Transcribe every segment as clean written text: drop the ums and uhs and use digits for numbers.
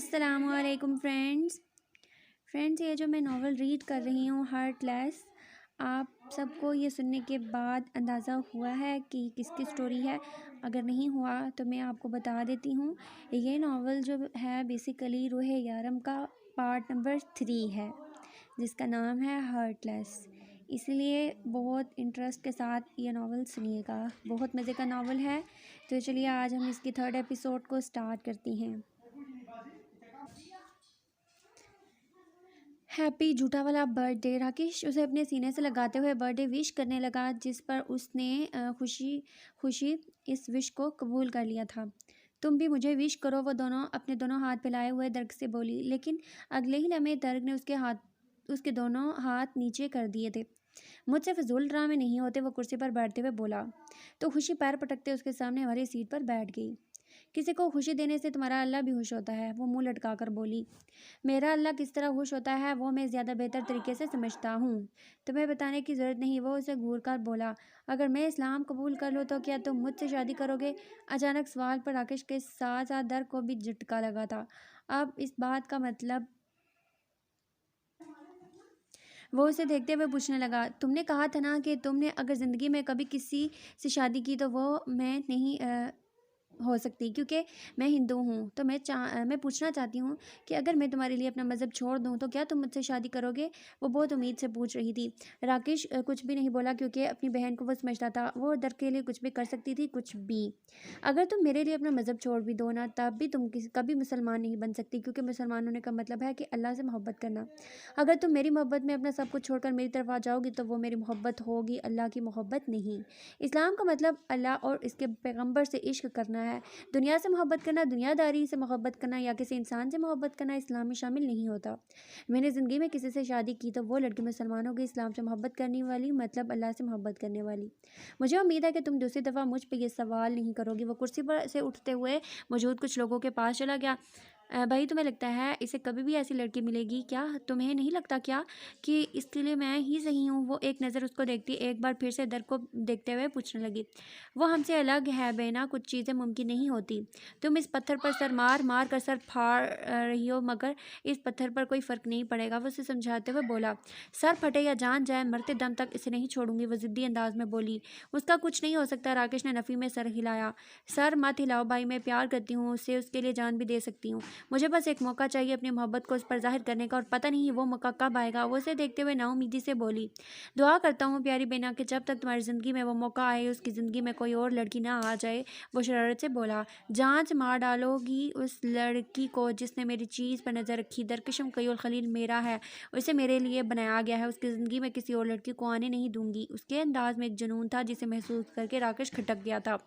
अस्सलामुअलैकुम फ्रेंड्स, ये जो मैं नावल रीड कर रही हूँ हार्टलेस, आप सबको ये सुनने के बाद अंदाज़ा हुआ है कि किसकी स्टोरी है? अगर नहीं हुआ तो मैं आपको बता देती हूँ। ये नावल जो है बेसिकली रूहे यारम का पार्ट नंबर 3 है, जिसका नाम है हार्टलेस। इसलिए बहुत इंटरेस्ट के साथ ये नावल सुनिएगा, बहुत मज़े का नावल है। तो चलिए आज हम इसकी 3rd एपिसोड को स्टार्ट करती हैं। हैप्पी झूठा वाला बर्थडे। राकेश उसे अपने सीने से लगाते हुए बर्थडे विश करने लगा, जिस पर उसने खुशी खुशी इस विश को कबूल कर लिया था। तुम भी मुझे विश करो, वो दोनों अपने दोनों हाथ फैलाए हुए दर्ग से बोली। लेकिन अगले ही लम्हे दर्ग ने उसके दोनों हाथ नीचे कर दिए थे। मुझसे फजूल ड्रामे नहीं होते, वो कुर्सी पर बैठते हुए बोला। तो खुशी पैर पटकते उसके सामने हमारी सीट पर बैठ गई। किसी को खुशी देने से तुम्हारा अल्लाह भी खुश होता है, वो मुंह लटका कर बोली। मेरा अल्लाह किस तरह खुश होता है वो मैं ज़्यादा बेहतर तरीके से समझता हूँ, तुम्हें बताने की ज़रूरत नहीं, वो उसे घूर कर बोला। अगर मैं इस्लाम कबूल कर लूँ तो क्या तुम मुझसे शादी करोगे? अचानक सवाल पर राकेश के साथ साथ दर को भी झटका लगा था। अब इस बात का मतलब वो उसे देखते हुए पूछने लगा, तुमने कहा था ना कि तुमने अगर ज़िंदगी में कभी किसी से शादी की तो वो मैं नहीं हो सकती, क्योंकि मैं हिंदू हूँ। तो मैं पूछना चाहती हूँ कि अगर मैं तुम्हारे लिए अपना मज़हब छोड़ दूँ तो क्या तुम मुझसे शादी करोगे? वो बहुत उम्मीद से पूछ रही थी। राकेश कुछ भी नहीं बोला, क्योंकि अपनी बहन को वो समझता था वो दर के लिए कुछ भी कर सकती थी, कुछ भी। अगर तुम मेरे लिए अपना मज़हब छोड़ भी दो ना, तब भी तुम कभी मुसलमान नहीं बन सकती, क्योंकि मुसलमान होने का मतलब है कि अल्लाह से मोहब्बत करना। अगर तुम मेरी मोहब्बत में अपना सब कुछ छोड़कर मेरी तरफ आ जाओगी तो वो मेरी मोहब्बत होगी, अल्लाह की मोहब्बत नहीं। इस्लाम का मतलब अल्लाह और इसके पैगंबर से इश्क करना है। दुनिया से मोहब्बत करना, दुनियादारी से मोहब्बत करना या किसी इंसान से मोहब्बत करना इस्लाम में शामिल नहीं होता। मैंने ज़िंदगी में किसी से शादी की तो वो लड़की मुसलमान होगी, इस्लाम से मोहब्बत करने वाली, मतलब अल्लाह से मोहब्बत करने वाली। मुझे उम्मीद है कि तुम दूसरी दफ़ा मुझ पर यह सवाल नहीं करोगी। वो कुर्सी पर से उठते हुए मौजूद कुछ लोगों के पास चला गया। भाई, तुम्हें लगता है इसे कभी भी ऐसी लड़की मिलेगी क्या? तुम्हें नहीं लगता क्या कि इसके लिए मैं ही सही हूँ? वो एक नज़र उसको देखती, एक बार फिर से दर को देखते हुए पूछने लगी। वो हमसे अलग है बेना, कुछ चीज़ें मुमकिन नहीं होती। तुम इस पत्थर पर सर मार मार कर सर फाड़ रही हो, मगर इस पत्थर पर कोई फ़र्क नहीं पड़ेगा, वो उसे समझाते हुए बोला। सर फटे या जान जाए, मरते दम तक इसे नहीं छोड़ूंगी, वो ज़िद्दी अंदाज में बोली। उसका कुछ नहीं हो सकता। राकेश ने नफ़ी में सर हिलाया। सर मत हिलाओ भाई, मैं प्यार करती हूँ उससे, उसके लिए जान भी दे सकती हूँ। मुझे बस एक मौका चाहिए अपनी मोहब्बत को उस पर जाहिर करने का, और पता नहीं वो मौका कब आएगा, वो उसे देखते हुए नाउमीदी से बोली। दुआ करता हूँ प्यारी बेना कि जब तक तुम्हारी ज़िंदगी में वो मौका आए, उसकी ज़िंदगी में कोई और लड़की ना आ जाए, वो शरारत से बोला। जान से मार डालोगी उस लड़की को जिसने मेरी चीज़ पर नज़र रखी। दरकशम कयूल खलील मेरा है, उसे मेरे लिए बनाया गया है, उसकी ज़िंदगी में किसी और लड़की को आने नहीं दूंगी। उसके अंदाज में एक जुनून था जिसे महसूस करके राकेश खटक गया था।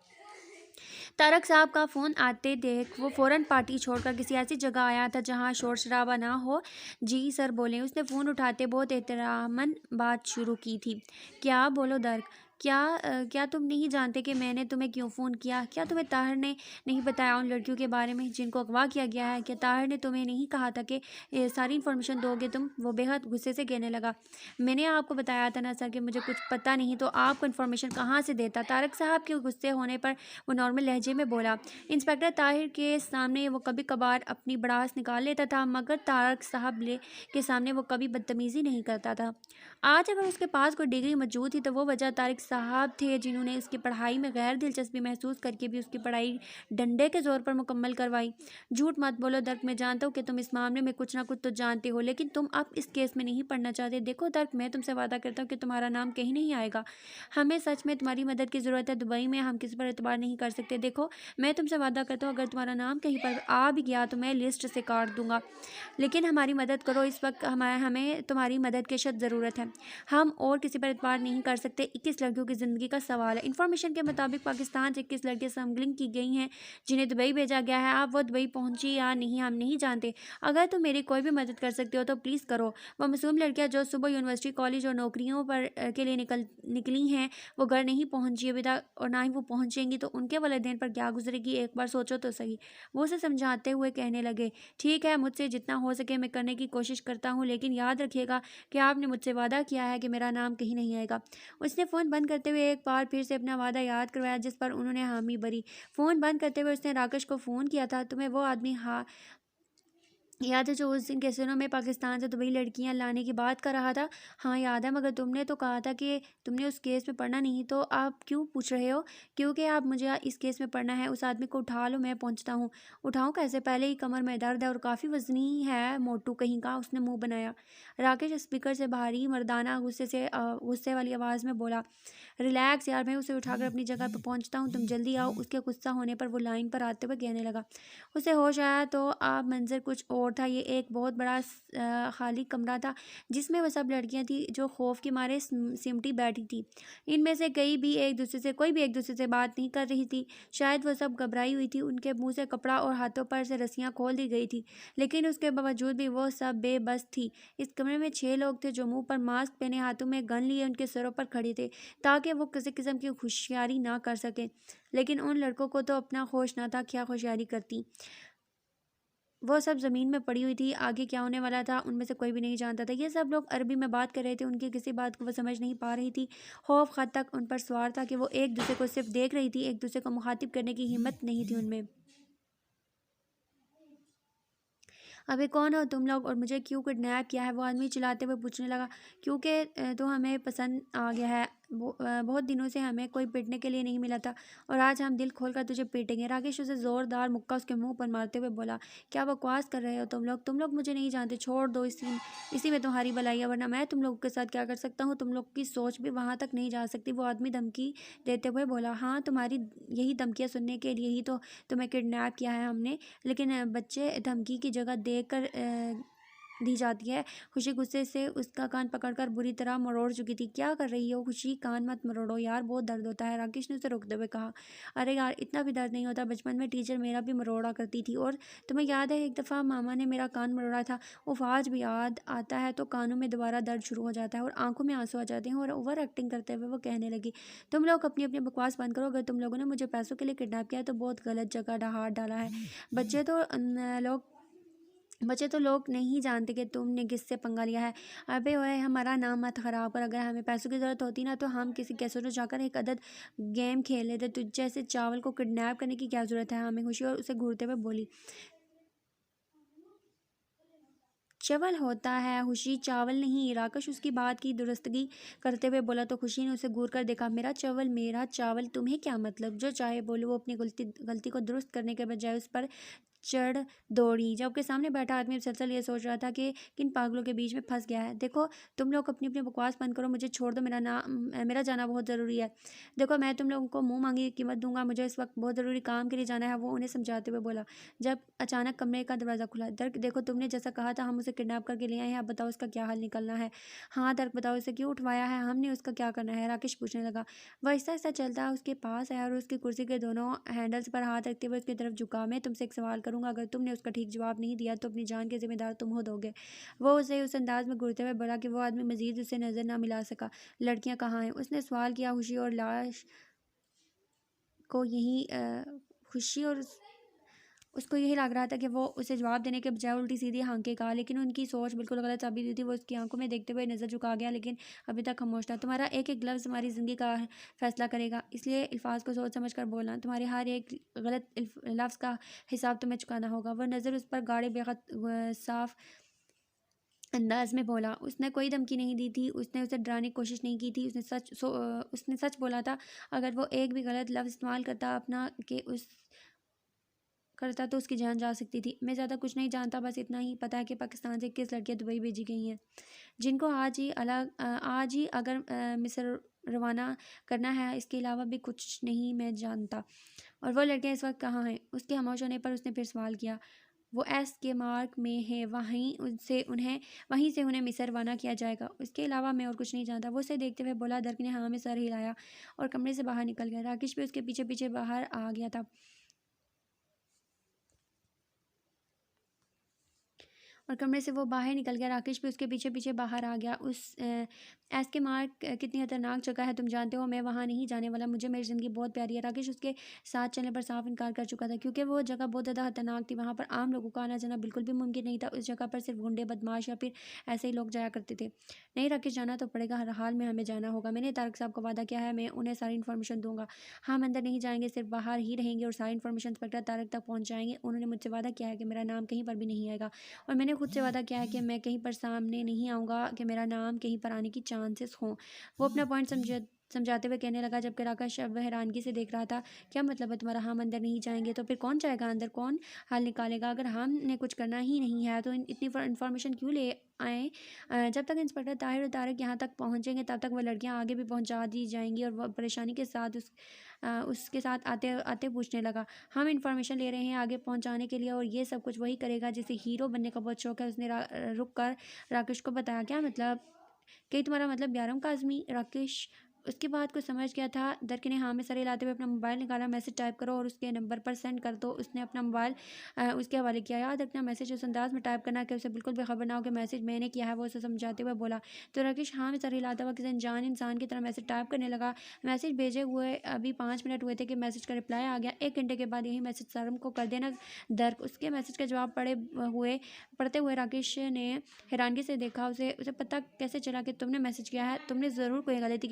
तारक साहब का फ़ोन आते देख वो फ़ौरन पार्टी छोड़कर किसी ऐसी जगह आया था जहां शोर शराबा ना हो। जी सर बोले। उसने फ़ोन उठाते बहुत एहतरामन बात शुरू की थी। क्या बोलो दर्क? क्या तुम नहीं जानते कि मैंने तुम्हें क्यों फ़ोन किया? क्या तुम्हें ताहिर ने नहीं बताया उन लड़कियों के बारे में जिनको अगवा किया गया है? क्या ताहिर ने तुम्हें नहीं कहा था कि सारी इन्फॉर्मेशन दोगे तुम? वो बेहद गुस्से से कहने लगा। मैंने आपको बताया था ना सर कि मुझे कुछ पता नहीं, तो आपको इन्फॉर्मेशन कहाँ से देता? तारक साहब के गुस्से होने पर वो नॉर्मल लहजे में बोला। इंस्पेक्टर ताहिर के सामने वो कभी कभार अपनी भड़ास निकाल लेता था, मगर तारक साहब के सामने वो कभी बदतमीज़ी नहीं करता था। आज अगर उसके पास कोई डिग्री मौजूद थी तो वो वजह तारिक साहब थे, जिन्होंने उसकी पढ़ाई में गैर दिलचस्पी महसूस करके भी उसकी पढ़ाई डंडे के जोर पर मुकम्मल करवाई। झूठ मत बोलो दर्क, मैं जानता हूँ कि तुम इस मामले में कुछ ना कुछ तो जानते हो, लेकिन तुम अब इस केस में नहीं पढ़ना चाहते। देखो दर्क, मैं तुमसे वादा करता हूँ कि तुम्हारा नाम कहीं नहीं आएगा। हमें सच में तुम्हारी मदद की ज़रूरत है। दुबई में हम किसी पर एतबार नहीं कर सकते। देखो, मैं तुमसे वादा करता हूँ अगर तुम्हारा नाम कहीं पर आ भी गया तो मैं लिस्ट से काट दूंगा, लेकिन हमारी मदद करो। इस वक्त हमें तुम्हारी मदद की सख्त ज़रूरत है। हम और किसी पर एतबार नहीं कर सकते। 21 लड़कियों की ज़िंदगी का सवाल है। इन्फॉर्मेशन के मुताबिक पाकिस्तान से 21 लड़कियाँ स्मगलिंग की गई हैं, जिन्हें दुबई भेजा गया है। आप वो दुबई पहुंची या नहीं हम नहीं जानते। अगर तुम मेरी कोई भी मदद कर सकते हो तो प्लीज़ करो। वो मासूम लड़कियाँ जो सुबह यूनिवर्सिटी, कॉलेज और नौकरियों पर के लिए निकली हैं, वो घर नहीं पहुंची अभी तक, और ना ही वो पहुंचेंगी, तो उनके वालिदैन पर क्या गुजरेगी, एक बार सोचो तो सही। वो उसे समझाते हुए कहने लगे। ठीक है, मुझसे जितना हो सके मैं करने की कोशिश करता हूँ, लेकिन याद रखिएगा कि आपने मुझसे वादा किया है कि मेरा नाम कहीं नहीं आएगा। उसने फ़ोन बंद करते हुए एक बार फिर से अपना वादा याद करवाया, जिस पर उन्होंने हामी भरी। फ़ोन बंद करते हुए उसने राकेश को फ़ोन किया था। तुम्हें वो आदमी याद है जो उस दिन कैसीनो में पाकिस्तान से दुबई लड़कियां लाने की बात कर रहा था? हाँ याद है, मगर तुमने तो कहा था कि तुमने उस केस में पढ़ना नहीं, तो आप क्यों पूछ रहे हो? क्योंकि आप मुझे इस केस में पढ़ना है। उस आदमी को उठा लो, मैं पहुंचता हूँ। उठाऊं कैसे? पहले ही कमर में दर्द है और काफ़ी वजनी है मोटू कहीं का। उसने मुंह बनाया। राकेश स्पीकर से भारी मर्दाना गुस्से वाली आवाज़ में बोला, रिलैक्स यार, मैं उसे उठाकर अपनी जगह पर पहुंचता हूँ, तुम जल्दी आओ। उसके गुस्सा होने पर वो लाइन पर आते हुए कहने लगा। उसे होश आया तो अब मंजर कुछ और था। ये एक बहुत बड़ा खाली कमरा था जिसमें वह सब लड़कियां थी जो खौफ के मारे सिमटी बैठी थी। इनमें से कोई भी एक दूसरे से बात नहीं कर रही थी। शायद वो सब घबराई हुई थी। उनके मुंह से कपड़ा और हाथों पर से रस्सियां खोल दी गई थी, लेकिन उसके बावजूद भी वो सब बेबस थी। इस कमरे में 6 लोग थे जो मुंह पर मास्क पहने, हाथों में गन लिए उनके सरों पर खड़े थे ताकि वो किसी किस्म की होशियारी ना कर सके। लेकिन उन लड़कों को तो अपना होश ना था, क्या होशियारी करती। वो सब ज़मीन में पड़ी हुई थी। आगे क्या होने वाला था उनमें से कोई भी नहीं जानता था। ये सब लोग अरबी में बात कर रहे थे। उनकी किसी बात को वो समझ नहीं पा रही थी। खौफ हद तक उन पर सवार था कि वो एक दूसरे को सिर्फ देख रही थी, एक दूसरे को मुखातिब करने की हिम्मत नहीं थी उनमें। अबे कौन हो तुम लोग और मुझे क्यों किडनैप किया है? वो आदमी चिल्लाते हुए पूछने लगा। क्योंकि तो हमें पसंद आ गया है। बहुत दिनों से हमें कोई पीटने के लिए नहीं मिला था और आज हम दिल खोलकर तुझे पीटेंगे। राकेश उसे जोरदार मुक्का उसके मुंह पर मारते हुए बोला। क्या बकवास कर रहे हो तुम लोग मुझे नहीं जानते। छोड़ दो, इसी में तुम्हारी भलाई है, वरना मैं तुम लोगों के साथ क्या कर सकता हूँ? तुम लोग की सोच भी वहां तक नहीं जा सकती। वो आदमी धमकी देते हुए बोला। हाँ, तुम्हारी यही धमकियाँ सुनने के लिए ही तो तुम्हें किडनैप किया है हमने। लेकिन बच्चे धमकी की जगह देकर दी जाती है। खुशी गुस्से से उसका कान पकड़कर बुरी तरह मरोड़ चुकी थी। क्या कर रही हो खुशी? कान मत मरोड़ो यार, बहुत दर्द होता है। राकेश ने उसे रोकते हुए कहा। अरे यार, इतना भी दर्द नहीं होता। बचपन में टीचर मेरा भी मरोड़ा करती थी। और तुम्हें याद है एक दफ़ा मामा ने मेरा कान मरोड़ा था? वो आज भी याद आता है तो कानों में दोबारा दर्द शुरू हो जाता है और आंखों में आंसू आ जाते हैं। और ओवर एक्टिंग करते हुए वो कहने लगी, तुम लोग अपनी अपनी बकवास बंद करो। अगर तुम लोगों ने मुझे पैसों के लिए किडनैप किया है तो बहुत गलत जगह हाथ डाला है। बच्चे तो लोग नहीं जानते कि तुमने किससे पंगा लिया है। अबे ओए, हमारा नाम मत खराब कर। अगर हमें पैसों की ज़रूरत होती ना तो हम किसी कैसीनो जाकर एक अदद गेम खेल लेते। तुझ जैसे चावल को किडनैप करने की क्या ज़रूरत है हमें? खुशी और उसे घूरते हुए बोली। चवल होता है खुशी, चावल नहीं। राकेश उसकी बात की दुरुस्तगी करते हुए बोला तो खुशी ने उसे घूर कर देखा। मेरा चावल तुम्हें क्या मतलब? जो चाहे बोलो। वो अपनी गलती को दुरुस्त करने के बजाय उस पर चढ़ दौड़ी, जबकि सामने बैठा आदमी मुसलसल ये सोच रहा था कि किन पागलों के बीच में फंस गया है। देखो, तुम लोग अपनी अपनी बकवास बंद करो, मुझे छोड़ दो। मेरा जाना बहुत ज़रूरी है। देखो, मैं तुम लोगों को मुंह मांगी कीमत दूंगा। मुझे इस वक्त बहुत ज़रूरी काम के लिए जाना है, वो उन्हें समझाते हुए बोला। जब अचानक कमरे का दरवाज़ा खुला। दर्क, देखो, तुमने जैसा कहा था हम उसे किडनैप करके ले आए हैं। अब बताओ उसका क्या हल निकलना है? हाँ दर्क, बताओ इसे क्यों उठवाया है हमने? उसका क्या करना है? राकेश पूछने लगा। वह आहिस्ता आहिस्ता चलता उसके पास आया और उसकी कुर्सी के दोनों हैंडल्स पर हाथ रखते हुए उसकी तरफ झुका। मैं तुमसे एक सवाल करूंगा, अगर तुमने उसका ठीक जवाब नहीं दिया तो अपनी जान के जिम्मेदार तुम हो दोगे। वो उसे उस अंदाज में घूरते हुए बोला कि वो आदमी मजीद उसे नजर ना मिला सका। लड़कियां कहाँ हैं? उसने सवाल किया। खुशी और लाश को यही खुशी और उसको यही लग रहा था कि वो उसे जवाब देने के बजाय उल्टी सीधी हाँकेगा, लेकिन उनकी सोच बिल्कुल गलत साबित हुई थी। वो उसकी आंखों में देखते हुए नजर झुका गया, लेकिन अभी तक खामोश था। तुम्हारा एक एक लफ्ज़ हमारी ज़िंदगी का फैसला करेगा, इसलिए अल्फाज को सोच समझ कर बोलना। तुम्हारे हर एक गलत लफ्ज़ का हिसाब तुम्हें चुकाना होगा। वह नज़र उस पर गाढ़े बेहद साफ अंदाज में बोला। उसने कोई धमकी नहीं दी थी, उसने उसे डराने की कोशिश नहीं की थी। उसने सच बोला था। अगर वो एक भी गलत लफ्ज़ इस्तेमाल करता तो उसकी जान जा सकती थी। मैं ज़्यादा कुछ नहीं जानता, बस इतना ही पता है कि पाकिस्तान से 21 लड़कियां दुबई भेजी गई हैं, जिनको आज ही अगर मिस्र रवाना करना है। इसके अलावा भी कुछ नहीं मैं जानता। और वो लड़कियां इस वक्त कहाँ हैं? उसके खामोश होने पर उसने फिर सवाल किया। वो एस के मार्क में है, वहीं से उन्हें मिस्र रवाना किया जाएगा। उसके अलावा मैं और कुछ नहीं जानता। वो उसे देखते हुए बोला। दर्क ने हाँ में सर हिलाया और कमरे से बाहर निकल गया। राकेश भी उसके पीछे पीछे बाहर आ गया था। और कमरे से वो बाहर निकल गया। राकेश भी उसके पीछे पीछे बाहर आ गया। उस एस के मार्ग कितनी खतरनाक जगह है तुम जानते हो, मैं वहाँ नहीं जाने वाला, मुझे मेरी ज़िंदगी बहुत प्यारी है। राकेश उसके साथ चलने पर साफ इनकार कर चुका था क्योंकि वो जगह बहुत ज़्यादा खतरनाक थी। वहाँ पर आम लोगों का आना जाना बिल्कुल भी मुमकिन नहीं था। उस जगह पर सिर्फ गुंडे, बदमाश या फिर ऐसे ही लोग जाया करते थे। नहीं राकेश, जाना तो पड़ेगा, हर हाल में हमें जाना होगा। मैंने तारक साहब को वादा किया है, मैं उन्हें सारी इन्फॉर्मेशन दूंगा। हम अंदर नहीं जाएंगे, सिर्फ बाहर ही रहेंगे और सारी इन्फॉर्मेशन इंस्पेक्टर तारक तक पहुँच जाएंगे। उन्होंने मुझसे वादा किया है कि मेरा नाम कहीं पर भी नहीं आएगा और मैंने खुद से वादा किया है कि मैं कहीं पर सामने नहीं आऊँगा कि मेरा नाम कहीं पर आने की चांसेस हों। वो अपना पॉइंट समझाते हुए कहने लगा, जबकि राकेश अब हैरानगी से देख रहा था। क्या मतलब है तुम्हारा, हम अंदर नहीं जाएंगे तो फिर कौन जाएगा अंदर, कौन हल निकालेगा? अगर हमने कुछ करना ही नहीं है तो इतनी इन्फॉर्मेशन क्यों ले आए? जब तक इंस्पेक्टर ताहिर और तारक यहाँ तक पहुँचेंगे तब तक वह लड़कियाँ आगे भी पहुँचा दी जाएंगी। और वह परेशानी के साथ उसके साथ आते आते पूछने लगा, हम इन्फॉर्मेशन ले रहे हैं आगे पहुँचाने के लिए और ये सब कुछ वही करेगा जिसे हीरो बनने का बहुत शौक है। उसने रुक कर राकेश को बताया, क्या मतलब, कहीं तुम्हारा मतलब यारम काज़मी? राकेश उसकी बात को समझ गया था। दरक ने हाँ में सर हिलाते हुए अपना मोबाइल निकाला, मैसेज टाइप करो और उसके नंबर पर सेंड कर दो। उसने अपना मोबाइल उसके हवाले किया। याद रखना मैसेज उस अंदाज में टाइप करना कि उसे बिल्कुल भी खबर ना हो कि मैसेज मैंने किया है, वो उसे समझाते हुए बोला। तो राकेश हाँ में सर हिलाता हुआ किसी अनजान इंसान की तरह मैसेज टाइप करने लगा। मैसेज भेजे हुए अभी 5 मिनट हुए थे कि मैसेज का रिप्लाई आ गया। 1 घंटे के बाद यही मैसेज सरम को कर देना दर्क। उसके मैसेज का जवाब पढ़ते हुए राकेश ने हैरानगी से देखा। उसे उसे पता कैसे चला कि तुमने मैसेज किया है? तुमने ज़रूर कोई गलती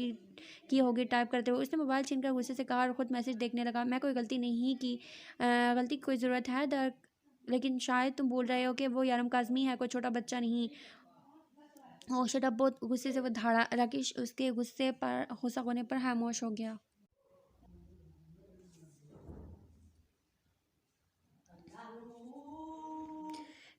की होगी टाइप करते हुए। उसने मोबाइल छीनकर गुस्से से कहा और ख़ुद मैसेज देखने लगा। मैं कोई गलती नहीं की, गलती की कोई ज़रूरत है दर्क? लेकिन शायद तुम बोल रहे हो कि वो यारम काज़मी है, कोई छोटा बच्चा नहीं। ओ शट अप! बहुत गुस्से से वो धाड़ा। राकेश उसके गुस्से पर गुस्सा होने पर खामोश हो गया।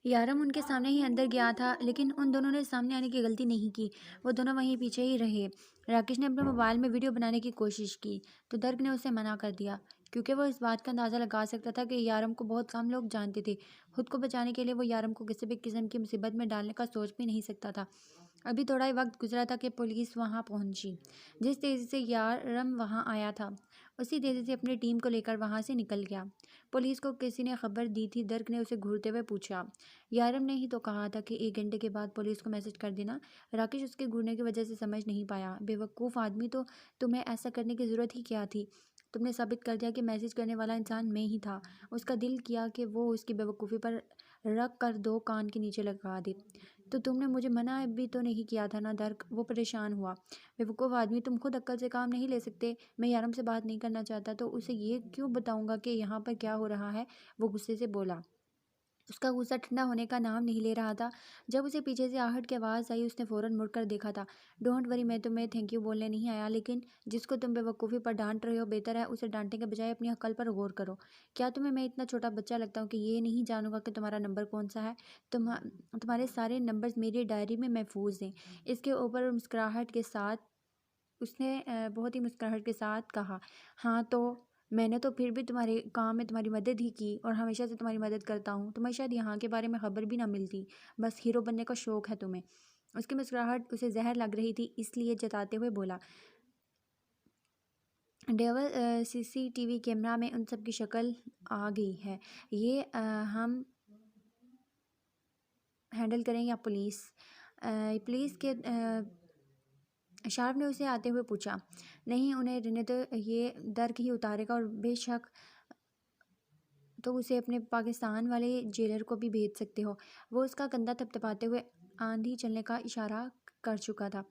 यारम उनके सामने ही अंदर गया था, लेकिन उन दोनों ने सामने आने की गलती नहीं की। वो दोनों वहीं पीछे ही रहे। राकेश ने अपने मोबाइल में वीडियो बनाने की कोशिश की तो दर्क ने उसे मना कर दिया क्योंकि वो इस बात का अंदाज़ा लगा सकता था कि यारम को बहुत कम लोग जानते थे। खुद को बचाने के लिए वो यारम को किसी भी किस्म की मुसीबत में डालने का सोच भी नहीं सकता था। अभी थोड़ा ही वक्त गुजरा था कि पुलिस वहां पहुंची। जिस तेज़ी से यारम वहां आया था उसी तेज़ी से अपनी टीम को लेकर वहां से निकल गया। पुलिस को किसी ने खबर दी थी? दर्क ने उसे घूरते हुए पूछा। यारम ने ही तो कहा था कि 1 घंटे के बाद पुलिस को मैसेज कर देना। राकेश उसके घूरने की वजह से समझ नहीं पाया। बेवकूफ़ आदमी, तो तुम्हें ऐसा करने की ज़रूरत ही क्या थी? तुमने साबित कर दिया कि मैसेज करने वाला इंसान मैं ही था। उसका दिल किया कि वो उसकी बेवकूफ़ी पर रख कर 2 कान के नीचे लगा दे। तो तुमने मुझे मना भी तो नहीं किया था ना दर्क? वो परेशान हुआ। बेवकूफ़ आदमी, तुम खुद अक्ल से काम नहीं ले सकते? मैं यारम से बात नहीं करना चाहता तो उसे ये क्यों बताऊंगा कि यहाँ पर क्या हो रहा है? वो गुस्से से बोला। उसका गुस्सा ठंडा होने का नाम नहीं ले रहा था। जब उसे पीछे से आहट की आवाज़ आई उसने फ़ौरन मुड़कर देखा था। डोंट वरी, मैं तुम्हें थैंक यू बोलने नहीं आया, लेकिन जिसको तुम बेवकूफ़ी पर डांट रहे हो बेहतर है उसे डांटने के बजाय अपनी अकल पर गौर करो। क्या तुम्हें मैं इतना छोटा बच्चा लगता हूँ कि ये नहीं जानूंगा कि तुम्हारा नंबर कौन सा है? तुम्हारे सारे नंबर्स मेरी डायरी में महफूज हैं। इसके ऊपर मुस्कुराहट के साथ उसने बहुत ही मुस्कुराहट के साथ कहा, हाँ तो मैंने तो फिर भी तुम्हारे काम में तुम्हारी मदद ही की और हमेशा से तुम्हारी मदद करता हूँ। तुम्हें शायद यहाँ के बारे में खबर भी ना मिलती, बस हीरो बनने का शौक है तुम्हें। उसकी मुस्कुराहट उसे जहर लग रही थी, इसलिए जताते हुए बोला। डेवल सीसीटीवी कैमरा में उन सब की शक्ल आ गई है। ये हम हैंडल करें या पुलिस? पुलिस के शार्प ने उसे आते हुए पूछा। नहीं, उन्हें रहने तो, ये दर्क ही उतारेगा और बेशक तो उसे अपने पाकिस्तान वाले जेलर को भी भेज सकते हो। वो उसका कंधा थपथपाते हुए आंधी चलने का इशारा कर चुका था।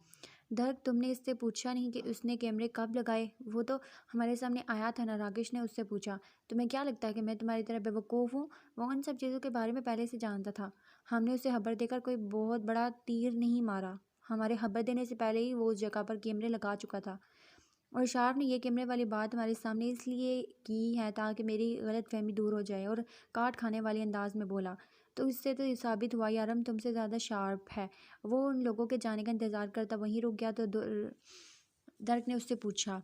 दर्क, तुमने इससे पूछा नहीं कि उसने कैमरे कब लगाए? वो तो हमारे सामने आया था ना? राकेश ने उससे पूछा। तुम्हें क्या लगता है कि मैं तुम्हारी तरह बेवकूफ़ हूँ? वो उन सब चीज़ों के बारे में पहले से जानता था। हमने उसे खबर देकर कोई बहुत बड़ा तीर नहीं मारा। हमारे खबर देने से पहले ही वो उस जगह पर कैमरे लगा चुका था। और शार्प ने ये कैमरे वाली बात हमारे सामने इसलिए की है ताकि मेरी गलतफहमी दूर हो जाए, और काट खाने वाले अंदाज में बोला। तो इससे तो ये साबित हुआ यारम तुमसे ज़्यादा शार्प है। वो उन लोगों के जाने का इंतज़ार करता वहीं रुक गया तो दर्क ने उससे पूछा।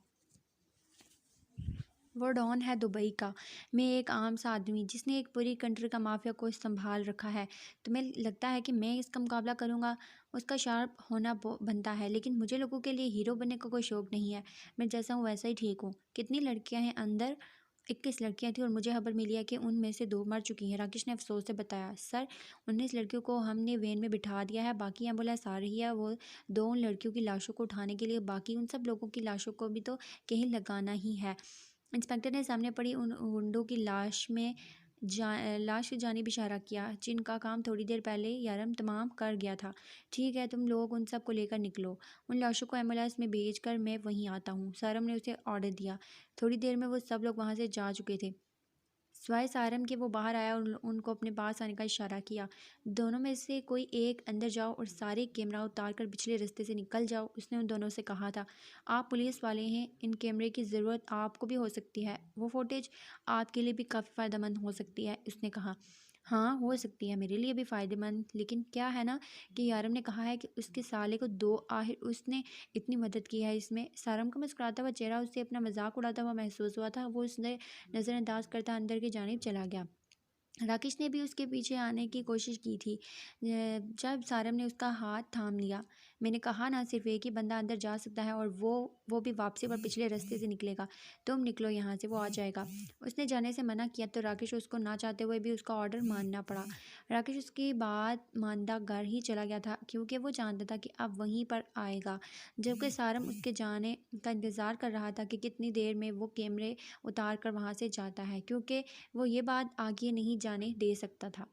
वो डॉन है दुबई का, मैं एक आम सा आदमी जिसने एक पूरी कंट्री का माफिया को संभाल रखा है। तुम्हें लगता है कि मैं इसका मुकाबला करूँगा? उसका शार्प होना बनता है, लेकिन मुझे लोगों के लिए हीरो बनने का कोई शौक नहीं है। मैं जैसा हूँ वैसा ही ठीक हूँ। कितनी लड़कियाँ हैं अंदर? 21 लड़कियां थीं और मुझे खबर मिली है कि उनमें से 2 मर चुकी हैं। राकेश ने अफसोस से बताया, सर 19 लड़कियों को हमने वैन में बिठा दिया है, बाकी एम्बुलेंस आ रही है वो 2 उन लड़कियों की लाशों को उठाने के लिए, बाकी उन सब लोगों की लाशों को भी तो कहीं लगाना ही है। इंस्पेक्टर ने सामने पड़ी उन गुंडों की लाश की जानिब इशारा किया, जिनका काम थोड़ी देर पहले यारम तमाम कर गया था। ठीक है, तुम लोग उन सब को लेकर निकलो, उन लाशों को एम्बुलेंस में भेजकर मैं वहीं आता हूँ। सारम ने उसे ऑर्डर दिया। थोड़ी देर में वो सब लोग वहाँ से जा चुके थे। स्वाय सारम के वो बाहर आया और उनको अपने पास आने का इशारा किया। दोनों में से कोई एक अंदर जाओ और सारे कैमरा उतार कर पिछले रास्ते से निकल जाओ, उसने उन दोनों से कहा था। आप पुलिस वाले हैं, इन कैमरे की ज़रूरत आपको भी हो सकती है, वो फुटेज आपके लिए भी काफ़ी फ़ायदेमंद हो सकती है, उसने कहा। हाँ हो सकती है, मेरे लिए भी फ़ायदेमंद, लेकिन क्या है ना कि यारम ने कहा है कि उसके साले को 2 आखिर उसने इतनी मदद की है इसमें। सारम का मुस्कुराता हुआ चेहरा उससे अपना मजाक उड़ाता हुआ महसूस हुआ था। वो उसने नज़रअंदाज करता अंदर की जानिब चला गया। राकेश ने भी उसके पीछे आने की कोशिश की थी। जब सारम ने उसका हाथ थाम लिया, मैंने कहा ना सिर्फ एक ही बंदा अंदर जा सकता है और वो भी वापसी पर पिछले रास्ते से निकलेगा। तुम निकलो यहाँ से, वो आ जाएगा। उसने जाने से मना किया तो राकेश उसको ना चाहते हुए भी उसका ऑर्डर मानना पड़ा। राकेश उसकी बात मानता घर ही चला गया था, क्योंकि वो जानता था कि अब वहीं पर आएगा, जबकि सारम उसके जाने का इंतज़ार कर रहा था कि कितनी देर में वो कैमरे उतार कर वहाँ से जाता है, क्योंकि वो ये बात आगे नहीं जाने दे सकता था।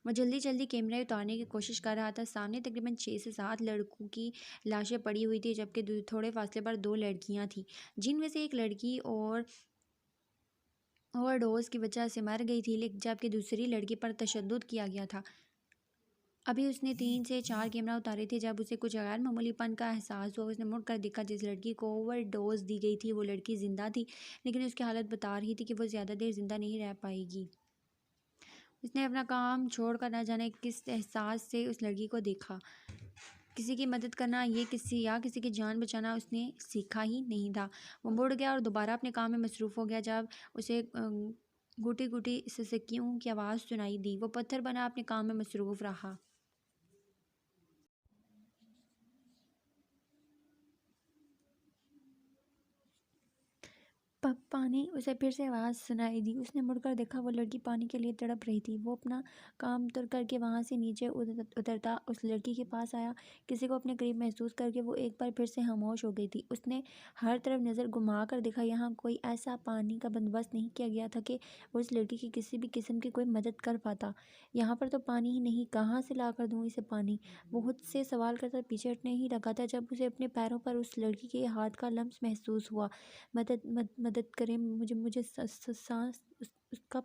वो जल्दी जल्दी कैमरा उतारने की कोशिश कर रहा था। सामने तकरीबन 6 से 7 लड़कों की लाशें पड़ी हुई थी, जबकि थोड़े फासले पर 2 लड़कियां थीं, जिनमें से एक लड़की और ओवरडोज की वजह से मर गई थी, लेकिन जबकि दूसरी लड़की पर तशद्दुद किया गया था। अभी उसने 3 से 4 कैमरा उतारे थे जब उसे कुछ गैर मामूलीपन का एहसास हुआ। उसने मुड़कर देखा, जिस लड़की को ओवरडोज दी गई थी वो लड़की जिंदा थी, लेकिन उसकी हालत बता रही थी कि वो ज़्यादा देर जिंदा नहीं रह पाएगी। उसने अपना काम छोड़कर न जाने किस एहसास से उस लड़की को देखा। किसी की मदद करना किसी की जान बचाना उसने सीखा ही नहीं था। वो मुड़ गया और दोबारा अपने काम में मसरूफ़ हो गया। जब उसे गुटी गुटी सिसकियों की आवाज़ सुनाई दी, वो पत्थर बना अपने काम में मसरूफ़ रहा। पानी उसे फिर से आवाज़ सुनाई दी। उसने मुड़कर देखा, वो लड़की पानी के लिए तड़प रही थी। वो अपना काम तुर करके वहाँ से नीचे उतरता उस लड़की के पास आया। किसी को अपने करीब महसूस करके वो एक बार फिर से खामोश हो गई थी। उसने हर तरफ नज़र घुमा कर देखा, यहाँ कोई ऐसा पानी का बंदोबस्त नहीं किया गया था कि उस लड़की की किसी भी किस्म की कोई मदद कर पाता। यहाँ पर तो पानी ही नहीं, कहाँ से ला कर दूँ इसे पानी? वो खुद से सवाल करता पीछे हटने ही लगा था जब उसे अपने पैरों पर उस लड़की के हाथ का लम्स महसूस हुआ। मदद करें, मुझे मुझे सांस उसका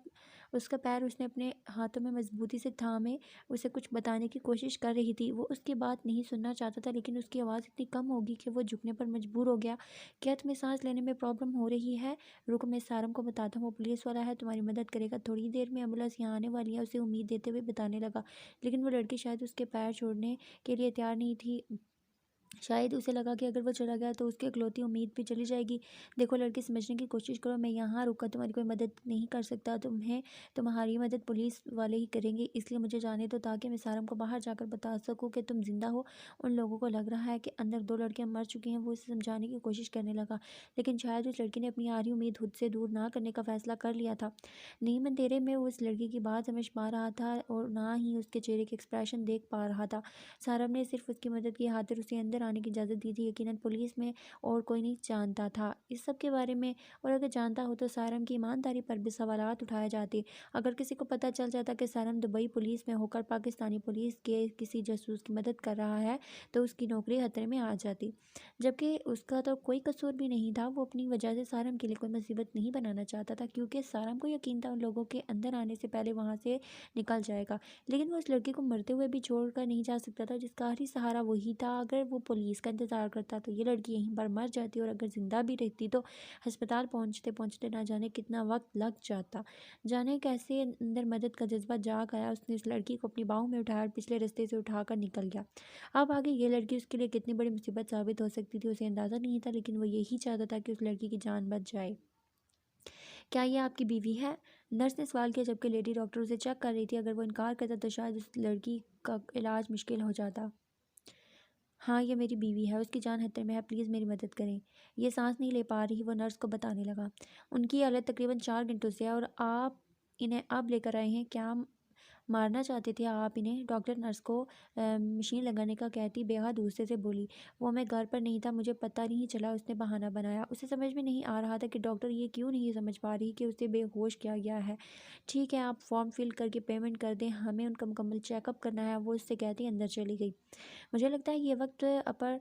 उसका पैर उसने अपने हाथों में मजबूती से थामे उसे कुछ बताने की कोशिश कर रही थी। वो उसकी बात नहीं सुनना चाहता था, लेकिन उसकी आवाज़ इतनी कम होगी कि वो झुकने पर मजबूर हो गया। क्या तुम्हें सांस लेने में प्रॉब्लम हो रही है? रुको, मैं सारम को बताता हूँ, वो पुलिस वाला है, तुम्हारी मदद करेगा। थोड़ी देर में एम्बुलेंस यहाँ आने वाली है, उसे उम्मीद देते हुए बताने लगा। लेकिन वो लड़की शायद उसके पैर छोड़ने के लिए तैयार नहीं थी। शायद उसे लगा कि अगर वो चला गया तो उसकी इकलौती उम्मीद भी चली जाएगी। देखो लड़की, समझने की कोशिश करो, मैं यहाँ रुका तुम्हारी कोई मदद नहीं कर सकता। तुम्हारी मदद पुलिस वाले ही करेंगे, इसलिए मुझे जाने दो ताकि मैं सारम को बाहर जाकर बता सकूँ कि तुम जिंदा हो। उन लोगों को लग रहा है कि अंदर 2 लड़कियां मर चुकी हैं। वो उसे समझाने की कोशिश करने लगा, लेकिन शायद उस लड़की ने अपनी आधी उम्मीद खुद से दूर ना करने का फैसला कर लिया था। नीम अंधेरे में उस लड़की की बात समझ पा रहा था और ना ही उसके चेहरे के एक्सप्रेशन देख पा रहा था। सारम ने सिर्फ उसकी मदद की खातिर उसे अंदर आने की इजाज़त दी थी। यकीनन पुलिस में और कोई नहीं जानता था इस सब के बारे में, और अगर जानता हो तो सारम की ईमानदारी पर भी सवालात उठाए जाते। अगर किसी को पता चल जाता कि सारम दुबई पुलिस में होकर पाकिस्तानी पुलिस के किसी जासूस की मदद कर रहा है तो उसकी नौकरी खतरे में आ जाती, जबकि उसका तो कोई कसूर भी नहीं था। वो अपनी वजह से सारम के लिए कोई मुसीबत नहीं बनाना चाहता था, क्योंकि सारम को यकीन था उन लोगों के अंदर आने से पहले वहाँ से निकल जाएगा। लेकिन वो उस लड़की को मरते हुए भी छोड़कर नहीं जा सकता था, जिसका आखिरी सहारा वही था। अगर वो पुलिस का इंतज़ार करता तो ये लड़की यहीं पर मर जाती, और अगर ज़िंदा भी रहती तो अस्पताल पहुंचते पहुंचते ना जाने कितना वक्त लग जाता। जाने कैसे अंदर मदद का जज्बा जाग आया, उसने उस लड़की को अपनी बाहों में उठाया और पिछले रास्ते से उठाकर निकल गया। अब आगे ये लड़की उसके लिए कितनी बड़ी मुसीबत साबित हो सकती थी उसे अंदाज़ा नहीं था, लेकिन वो यही चाहता था कि उस लड़की की जान बच जाए। क्या ये आपकी बीवी है? नर्स ने सवाल किया, जबकि लेडी डॉक्टर उसे चेक कर रही थी। अगर वो इनकार करता तो शायद उस लड़की का इलाज मुश्किल हो जाता। हाँ, ये मेरी बीवी है, उसकी जान खतरे में है, प्लीज़ मेरी मदद करें। ये सांस नहीं ले पा रही, वो नर्स को बताने लगा। उनकी हालत तकरीबन 4 घंटों से है और आप इन्हें अब लेकर आए हैं, क्या मारना चाहते थे आप इन्हें? डॉक्टर नर्स को मशीन लगाने का कहती बेहद गुस्से से बोली। वो मैं घर पर नहीं था, मुझे पता नहीं चला, उसने बहाना बनाया। उसे समझ में नहीं आ रहा था कि डॉक्टर ये क्यों नहीं समझ पा रही कि उसे बेहोश किया गया है। ठीक है, आप फॉर्म फिल करके पेमेंट कर दें, हमें उनका मुकम्मल चेकअप करना है, वो उससे कहती अंदर चली गई। मुझे लगता है ये वक्त पर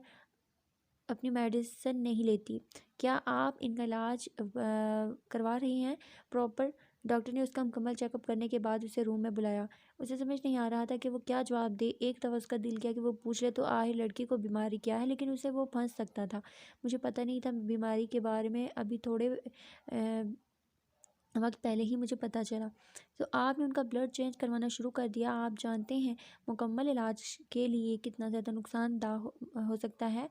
अपनी मेडिसिन नहीं लेती। क्या आप इनका इलाज करवा रही हैं प्रॉपर? डॉक्टर ने उसका मुकम्मल चेकअप करने के बाद उसे रूम में बुलाया। उसे समझ नहीं आ रहा था कि वो क्या जवाब दे। एक दफ़ा उसका दिल किया कि वो पूछ ले तो आखिर लड़की को बीमारी क्या है, लेकिन उसे वो फंस सकता था। मुझे पता नहीं था बीमारी के बारे में, अभी थोड़े वक्त पहले ही मुझे पता चला। तो आपने उनका ब्लड चेंज करवाना शुरू कर दिया। आप जानते हैं मुकम्मल इलाज के लिए कितना ज़्यादा नुकसानदाह हो सकता है।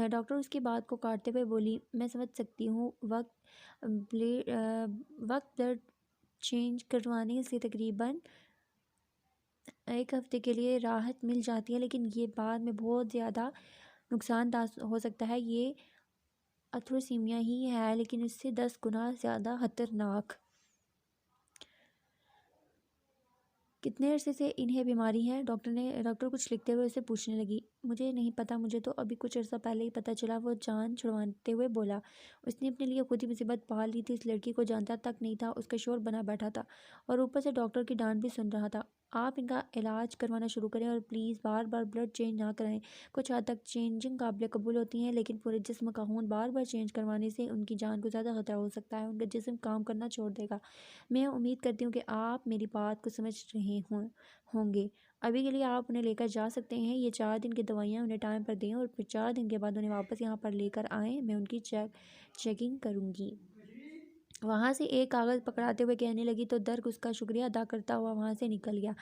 डॉक्टर उसकी बात को काटते हुए बोली, मैं समझ सकती हूँ, ब्लड चेंज करवाने से तकरीबन 1 हफ्ते के लिए राहत मिल जाती है, लेकिन ये बाद में बहुत ज़्यादा नुकसानदाह हो सकता है। ये अथ्रोसीमिया ही है, लेकिन इससे 10 गुना ज़्यादा खतरनाक। कितने अरसे से इन्हें बीमारी है? डॉक्टर कुछ लिखते हुए उसे पूछने लगी। मुझे नहीं पता, मुझे तो अभी कुछ अर्सा पहले ही पता चला, वो जान छुड़वाते हुए बोला। उसने अपने लिए खुद ही मुसीबत पाल ली थी। इस लड़की को जानता तक नहीं था, उसका शोर बना बैठा था और ऊपर से डॉक्टर की डांट भी सुन रहा था। आप इनका इलाज करवाना शुरू करें और please bar bar blood change ना कराएं। कुछ हद तक चेंजिंग काबिल कबूल होती हैं, लेकिन पूरे जिस्म का खून बार बार चेंज करवाने से उनकी जान को ज़्यादा खतरा हो सकता है, उनका जिस्म काम करना छोड़ देगा। मैं उम्मीद करती हूँ कि आप मेरी बात को समझ रहे होंगे। अभी के लिए आप उन्हें लेकर जा सकते हैं। ये 4 दिन की दवाइयाँ उन्हें टाइम पर दें और फिर 4 दिन के बाद उन्हें वापस यहाँ पर लेकर आएँ। मैं उनकी चेकिंग करूँगी। वहाँ से एक कागज़ पकड़ाते हुए कहने लगी तो दर्द उसका शुक्रिया अदा करता हुआ वहाँ से निकल गया।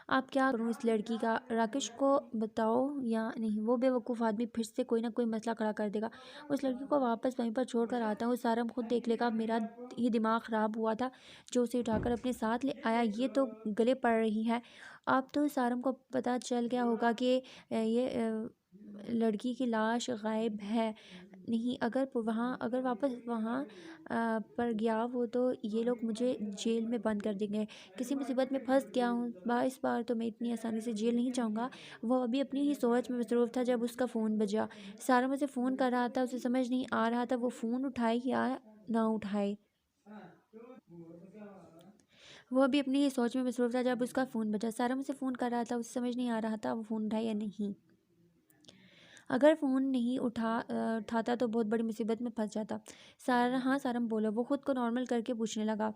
आप क्या करूँ इस लड़की का? राकेश को बताओ या नहीं, वो बेवकूफ़ आदमी फिर से कोई ना कोई मसला खड़ा कर देगा। उस लड़की को वापस वहीं पर छोड़ कर आता हूँ, सारा खुद देख लेगा। मेरा ही दिमाग ख़राब हुआ था जो उसे उठाकर अपने साथ ले आया। ये तो गले पड़ रही है। अब तो सारम को पता चल गया होगा कि लड़की की लाश गायब है। नहीं, अगर वापस वहाँ पर गया वो तो ये लोग मुझे जेल में बंद कर देंगे। किसी मुसीबत में फंस गया हूँ, इस बार तो मैं इतनी आसानी से जेल नहीं जाऊँगा। वो अभी अपनी ही सोच में मसरूफ़ था जब उसका फ़ोन बजा। सारा मुझे फ़ोन कर रहा था, उसे समझ नहीं आ रहा था वो फ़ोन उठाए या ना उठाए। वो अभी अपनी ही सोच में मसरूफ़ था जब उसका फ़ोन बजा। सारा मुझे फ़ोन कर रहा था, उसे समझ नहीं आ रहा था वो फ़ोन उठाए या नहीं। अगर फ़ोन नहीं उठाता तो बहुत बड़ी मुसीबत में फंस जाता। सारा हाँ सारम बोला। वो ख़ुद को नॉर्मल करके पूछने लगा,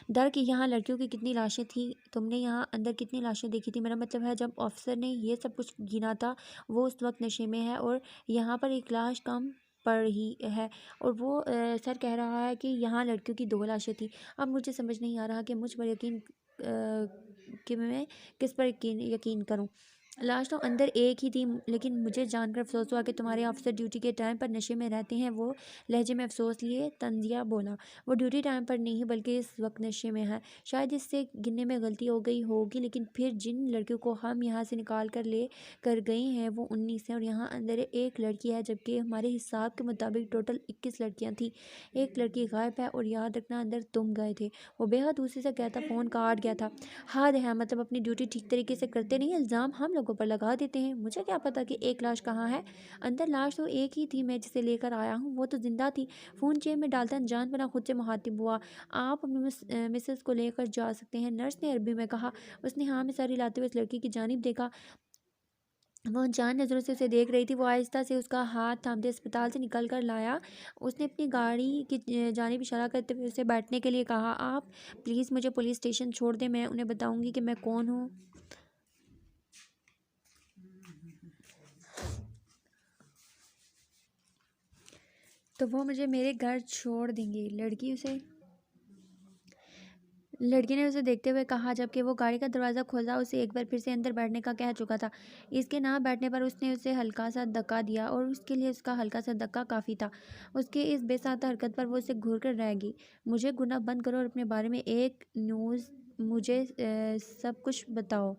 डर कि यहाँ लड़कियों की कितनी लाशें थी? तुमने यहाँ अंदर कितनी लाशें देखी थी? मेरा मतलब है जब ऑफिसर ने ये सब कुछ गिना था वो उस वक्त नशे में है और यहाँ पर एक लाश कम पड़ रही है और वो सर कह रहा है कि यहाँ लड़कियों की 2 लाशें थी। अब मुझे समझ नहीं आ रहा कि मुझ पर कि मैं किस पर यकीन करूँ। लाश तो अंदर एक ही थी, लेकिन मुझे जानकर अफसोस हुआ कि तुम्हारे ऑफिसर ड्यूटी के टाइम पर नशे में रहते हैं। वो लहजे में अफसोस लिए तंजिया बोला। वो ड्यूटी टाइम पर नहीं बल्कि इस वक्त नशे में है। शायद इससे गिनने में गलती हो गई होगी, लेकिन फिर जिन लड़कियों को हम यहाँ से निकाल कर ले कर गई हैं वो 19 हैं और यहाँ अंदर एक लड़की है, जबकि हमारे हिसाब के मुताबिक टोटल 21 लड़कियाँ थी। एक लड़की गायब है और याद रखना अंदर तुम गए थे। वो बेहद दूसरे से कहता फ़ोन काट गया था। हद है, मतलब अपनी ड्यूटी ठीक तरीके से करते नहीं, इल्ज़ाम हम लोगों पर लगा देते हैं। मुझे क्या पता कि एक लाश कहाँ है? अंदर लाश तो एक ही थी, मैं जिसे लेकर आया हूँ वो तो ज़िंदा थी। फ़ोन जेब में डालता अनजान बना खुद से मुखातिब हुआ। आप अपनी मिसेस को लेकर जा सकते हैं, नर्स ने अरबी में कहा। उसने हाँ में सर हिलाते हुए इस लड़की की जानिब देखा। वो जान नज़रों से उसे देख रही थी। वो आहिस्ता से उसका हाथ थामते अस्पताल से निकल कर लाया। उसने अपनी गाड़ी की जानिब इशारा करते हुए उसे बैठने के लिए कहा। आप प्लीज़ मुझे पुलिस स्टेशन छोड़ दें, मैं उन्हें बताऊंगी कि मैं कौन हूँ। तो वो मुझे मेरे घर छोड़ देंगे। लड़की ने उसे देखते हुए कहा, जबकि वो गाड़ी का दरवाज़ा खोला उसे एक बार फिर से अंदर बैठने का कह चुका था। इसके ना बैठने पर उसने उसे हल्का सा धक्का दिया और उसके लिए उसका हल्का सा धक्का काफ़ी था। उसके इस बेसाख्ता हरकत पर वो उसे घूर कर रह गई। मुझे गुनाह बंद करो और अपने बारे में एक न्यूज़ मुझे सब कुछ बताओ।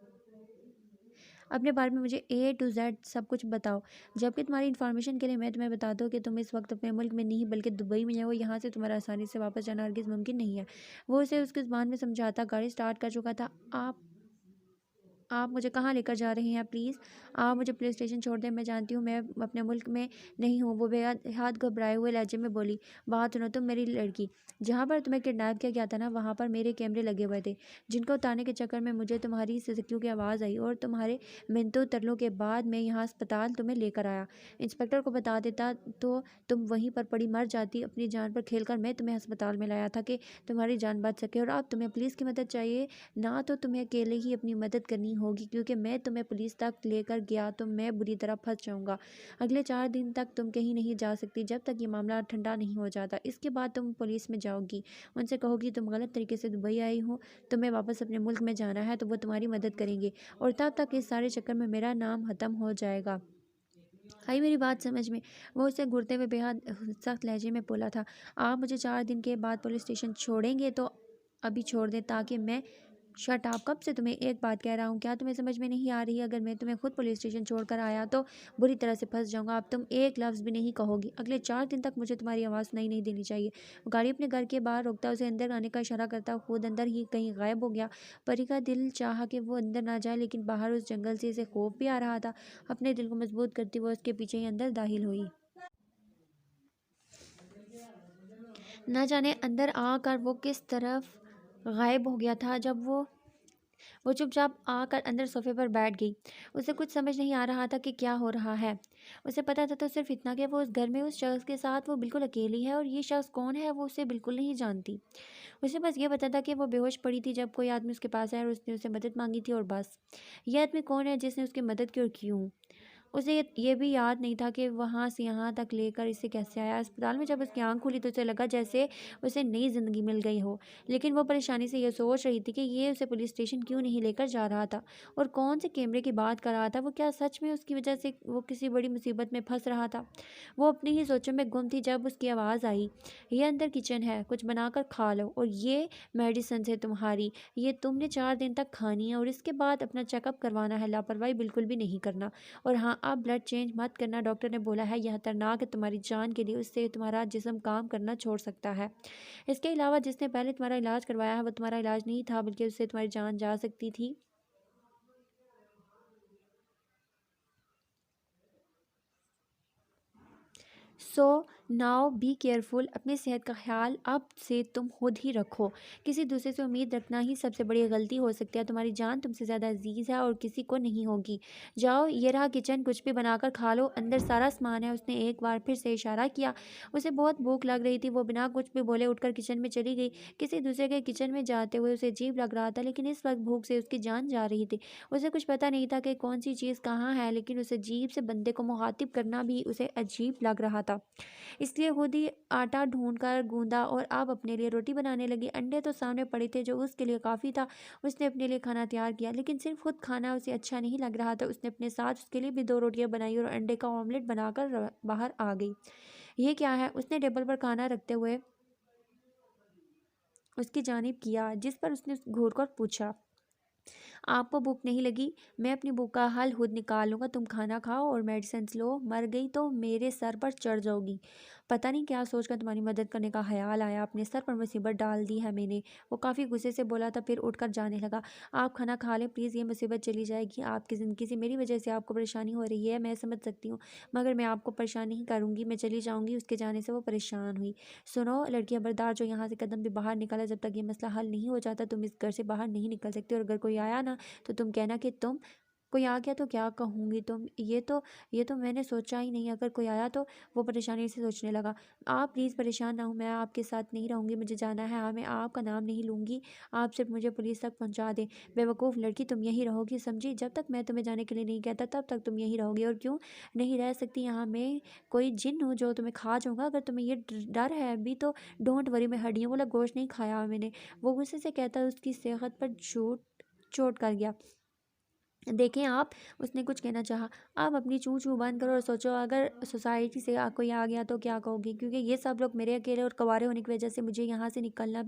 अपने बारे में मुझे A to Z सब कुछ बताओ। जबकि तुम्हारी इन्फॉर्मेशन के लिए मैं तुम्हें बता दूँ कि तुम इस वक्त अपने मुल्क में नहीं बल्कि दुबई में हो। यहाँ से तुम्हारा आसानी से वापस जाना हरगिज़ मुमकिन नहीं है। वो उसे उसकी ज़ुबान में समझाता गाड़ी स्टार्ट कर चुका था। आप मुझे कहाँ लेकर जा रहे हैं? प्लीज़ आप मुझे पुलिस स्टेशन छोड़ दें। मैं जानती हूँ मैं अपने मुल्क में नहीं हूँ। वो बेहद घबराए हुए लहजे में बोली। बात सुनो तुम मेरी लड़की, जहाँ पर तुम्हें किडनैप किया गया था ना, वहाँ पर मेरे कैमरे लगे हुए थे, जिनको उतारने के चक्कर में मुझे तुम्हारी सिसकियों की आवाज़ आई और तुम्हारे मिन्नतों तरलों के बाद मैं यहाँ अस्पताल तुम्हें लेकर आया। इंस्पेक्टर को बता देता तो तुम वहीं पर पड़ी मर जाती। अपनी जान पर खेलकर मैं तुम्हें अस्पताल में लाया था कि तुम्हारी जान बच सके। और अब तुम्हें पुलिस की मदद चाहिए ना, तो तुम्हें अकेले ही अपनी मदद करनी होगी, क्योंकि मैं तुम्हें पुलिस तक लेकर गया तो मैं बुरी तरह फंस जाऊंगा। अगले 4 दिन तक तुम कहीं नहीं जा सकती जब तक ये मामला ठंडा नहीं हो जाता। इसके बाद तुम पुलिस में जाओगी, उनसे कहोगी तुम गलत तरीके से दुबई आई हो, तुम्हें वापस अपने मुल्क में जाना है, तो वो तुम्हारी मदद करेंगे और तब तक इस सारे चक्कर में मेरा नाम ख़त्म हो जाएगा। आई मेरी बात समझ में? वो उसे घूरते हुए बेहद सख्त लहजे में बोला था। आप मुझे 4 दिन के बाद पुलिस स्टेशन छोड़ेंगे तो अभी छोड़ दें, ताकि मैं शट आप। कब से तुम्हें एक बात कह रहा हूँ, क्या तुम्हें समझ में नहीं आ रही? अगर मैं तुम्हें खुद पुलिस स्टेशन छोड़कर आया तो बुरी तरह से फंस जाऊंगा। अब तुम एक लफ्ज़ भी नहीं कहोगी। अगले 4 दिन तक मुझे तुम्हारी आवाज़ सुनाई नहीं देनी चाहिए। वो गाड़ी अपने घर के बाहर रोकता उसे अंदर आने का इशारा करता खुद अंदर ही कहीं गायब हो गया। परी का दिल चाहा कि वो अंदर ना जाए, लेकिन बाहर उस जंगल से इसे खौफ भी आ रहा था। अपने दिल को मजबूत करती वो उसके पीछे ही अंदर दाखिल हुई। न जाने अंदर आकर वो किस तरफ गायब हो गया था। जब वो चुपचाप आकर अंदर सोफे पर बैठ गई। उसे कुछ समझ नहीं आ रहा था कि क्या हो रहा है। उसे पता था तो सिर्फ इतना कि वो उस घर में उस शख्स के साथ वो बिल्कुल अकेली है और ये शख्स कौन है वो उसे बिल्कुल नहीं जानती। उसे बस ये पता था कि वो बेहोश पड़ी थी जब कोई आदमी उसके पास आया और उसने उसे मदद मांगी थी, और बस। ये आदमी कौन है जिसने उसकी मदद की और क्यों? उसे ये भी याद नहीं था कि वहाँ से यहाँ तक लेकर इसे कैसे आया। अस्पताल में जब उसकी आंख खुली तो उसे लगा जैसे उसे नई ज़िंदगी मिल गई हो। लेकिन वो परेशानी से ये सोच रही थी कि ये उसे पुलिस स्टेशन क्यों नहीं लेकर जा रहा था, और कौन से कैमरे की बात कर रहा था। वो क्या सच में उसकी वजह से वो किसी बड़ी मुसीबत में फंस रहा था? वो अपनी ही सोचों में गुम थी जब उसकी आवाज़ आई, ये अंदर किचन है, कुछ बनाकर खा लो, और ये मेडिसिन है तुम्हारी, ये तुमने 4 दिन तक खानी है और इसके बाद अपना चेकअप करवाना है। लापरवाही बिल्कुल भी नहीं करना। और हाँ, अब ब्लड चेंज मत करना, डॉक्टर ने बोला है यह खतरनाक है तुम्हारी जान के लिए, उससे तुम्हारा जिस्म काम करना छोड़ सकता है। इसके अलावा जिसने पहले तुम्हारा इलाज करवाया है वो तुम्हारा इलाज नहीं था, बल्कि उससे तुम्हारी जान जा सकती थी। So now be careful. अपनी सेहत का ख्याल अब से तुम खुद ही रखो। किसी दूसरे से उम्मीद रखना ही सबसे बड़ी गलती हो सकती है। तुम्हारी जान तुमसे ज़्यादा अजीज़ है और किसी को नहीं होगी। जाओ, ये रहा किचन, कुछ भी बनाकर खा लो, अंदर सारा सामान है। उसने एक बार फिर से इशारा किया। उसे बहुत भूख लग रही थी। वो बिना कुछ भी बोले उठकर किचन में चली गई। किसी दूसरे के किचन में जाते हुए उसे अजीब लग रहा था, लेकिन इस वक्त भूख से उसकी जान जा रही थी। उसे कुछ पता नहीं था कि कौन सी चीज़ कहाँ है, लेकिन उस अजीब से बंदे को मुखातिब करना भी उसे अजीब लग रहा था। इसलिए खुद ही आटा ढूंढ कर गूंदा और अब अपने लिए रोटी बनाने लगी। अंडे तो सामने पड़े थे जो उसके लिए काफ़ी था। उसने अपने लिए खाना तैयार किया, लेकिन सिर्फ खुद खाना उसे अच्छा नहीं लग रहा था। उसने अपने साथ उसके लिए भी 2 रोटियां बनाई और अंडे का ऑमलेट बनाकर बाहर आ गई। ये क्या है? उसने टेबल पर खाना रखते हुए उसकी जानिब किया, जिस पर उसने घूर कर पूछा, आपको भूख नहीं लगी? मैं अपनी भूख का हल खुद निकाल लूँगा। तुम खाना खाओ और मेडिसिन लो। मर गई तो मेरे सर पर चढ़ जाओगी। पता नहीं क्या सोचकर तुम्हारी मदद करने का ख्याल आया, अपने सर पर मुसीबत डाल दी है मैंने। वो काफ़ी गुस्से से बोला था, फिर उठकर जाने लगा। आप खाना खा लें प्लीज़, ये मुसीबत चली जाएगी। आपकी ज़िंदगी से मेरी वजह से आपको परेशानी हो रही है, मैं समझ सकती हूँ, मगर मैं आपको परेशान नहीं करूँगी, मैं चली जाऊँगी। उसके जाने से वो परेशान हुई। सुनो लड़की खबरदार, जो यहाँ से कदम भी बाहर निकाला, जब तक ये मसला हल नहीं हो जाता तुम इस घर से बाहर नहीं निकल सकते। और अगर कोई आया ना, तो तुम कहना कि तुम, कोई आ गया तो क्या कहूँगी तुम? ये तो मैंने सोचा ही नहीं। अगर कोई आया तो। वो परेशानी से सोचने लगा। आप प्लीज़ परेशान ना हो, मैं आपके साथ नहीं रहूँगी, मुझे जाना है। हाँ, मैं आपका नाम नहीं लूँगी, आप सिर्फ मुझे पुलिस तक पहुँचा दें। बेवकूफ़ लड़की, तुम यहीं रहोगी, समझी? जब तक मैं तुम्हें जाने के लिए नहीं कहता तब तक तुम यहीं रहोगी। और क्यों नहीं रह सकती यहाँ? मैं कोई जिन हूँ जो तुम्हें खा जाऊँगा? अगर तुम्हें ये डर है अभी तो डोंट वरी, मैं हड्डियों वाला गोश्त नहीं खाया मैंने। वो गुस्से से कहता उसकी सेहत पर चोट कर गया। देखें आप, उसने कुछ कहना चाहा। आप अपनी चूँ चूँ बंद करो और सोचो अगर सोसाइटी से कोई आ गया तो क्या कहोगी, क्योंकि ये सब लोग मेरे अकेले और कवारे होने की वजह से मुझे यहाँ से निकालना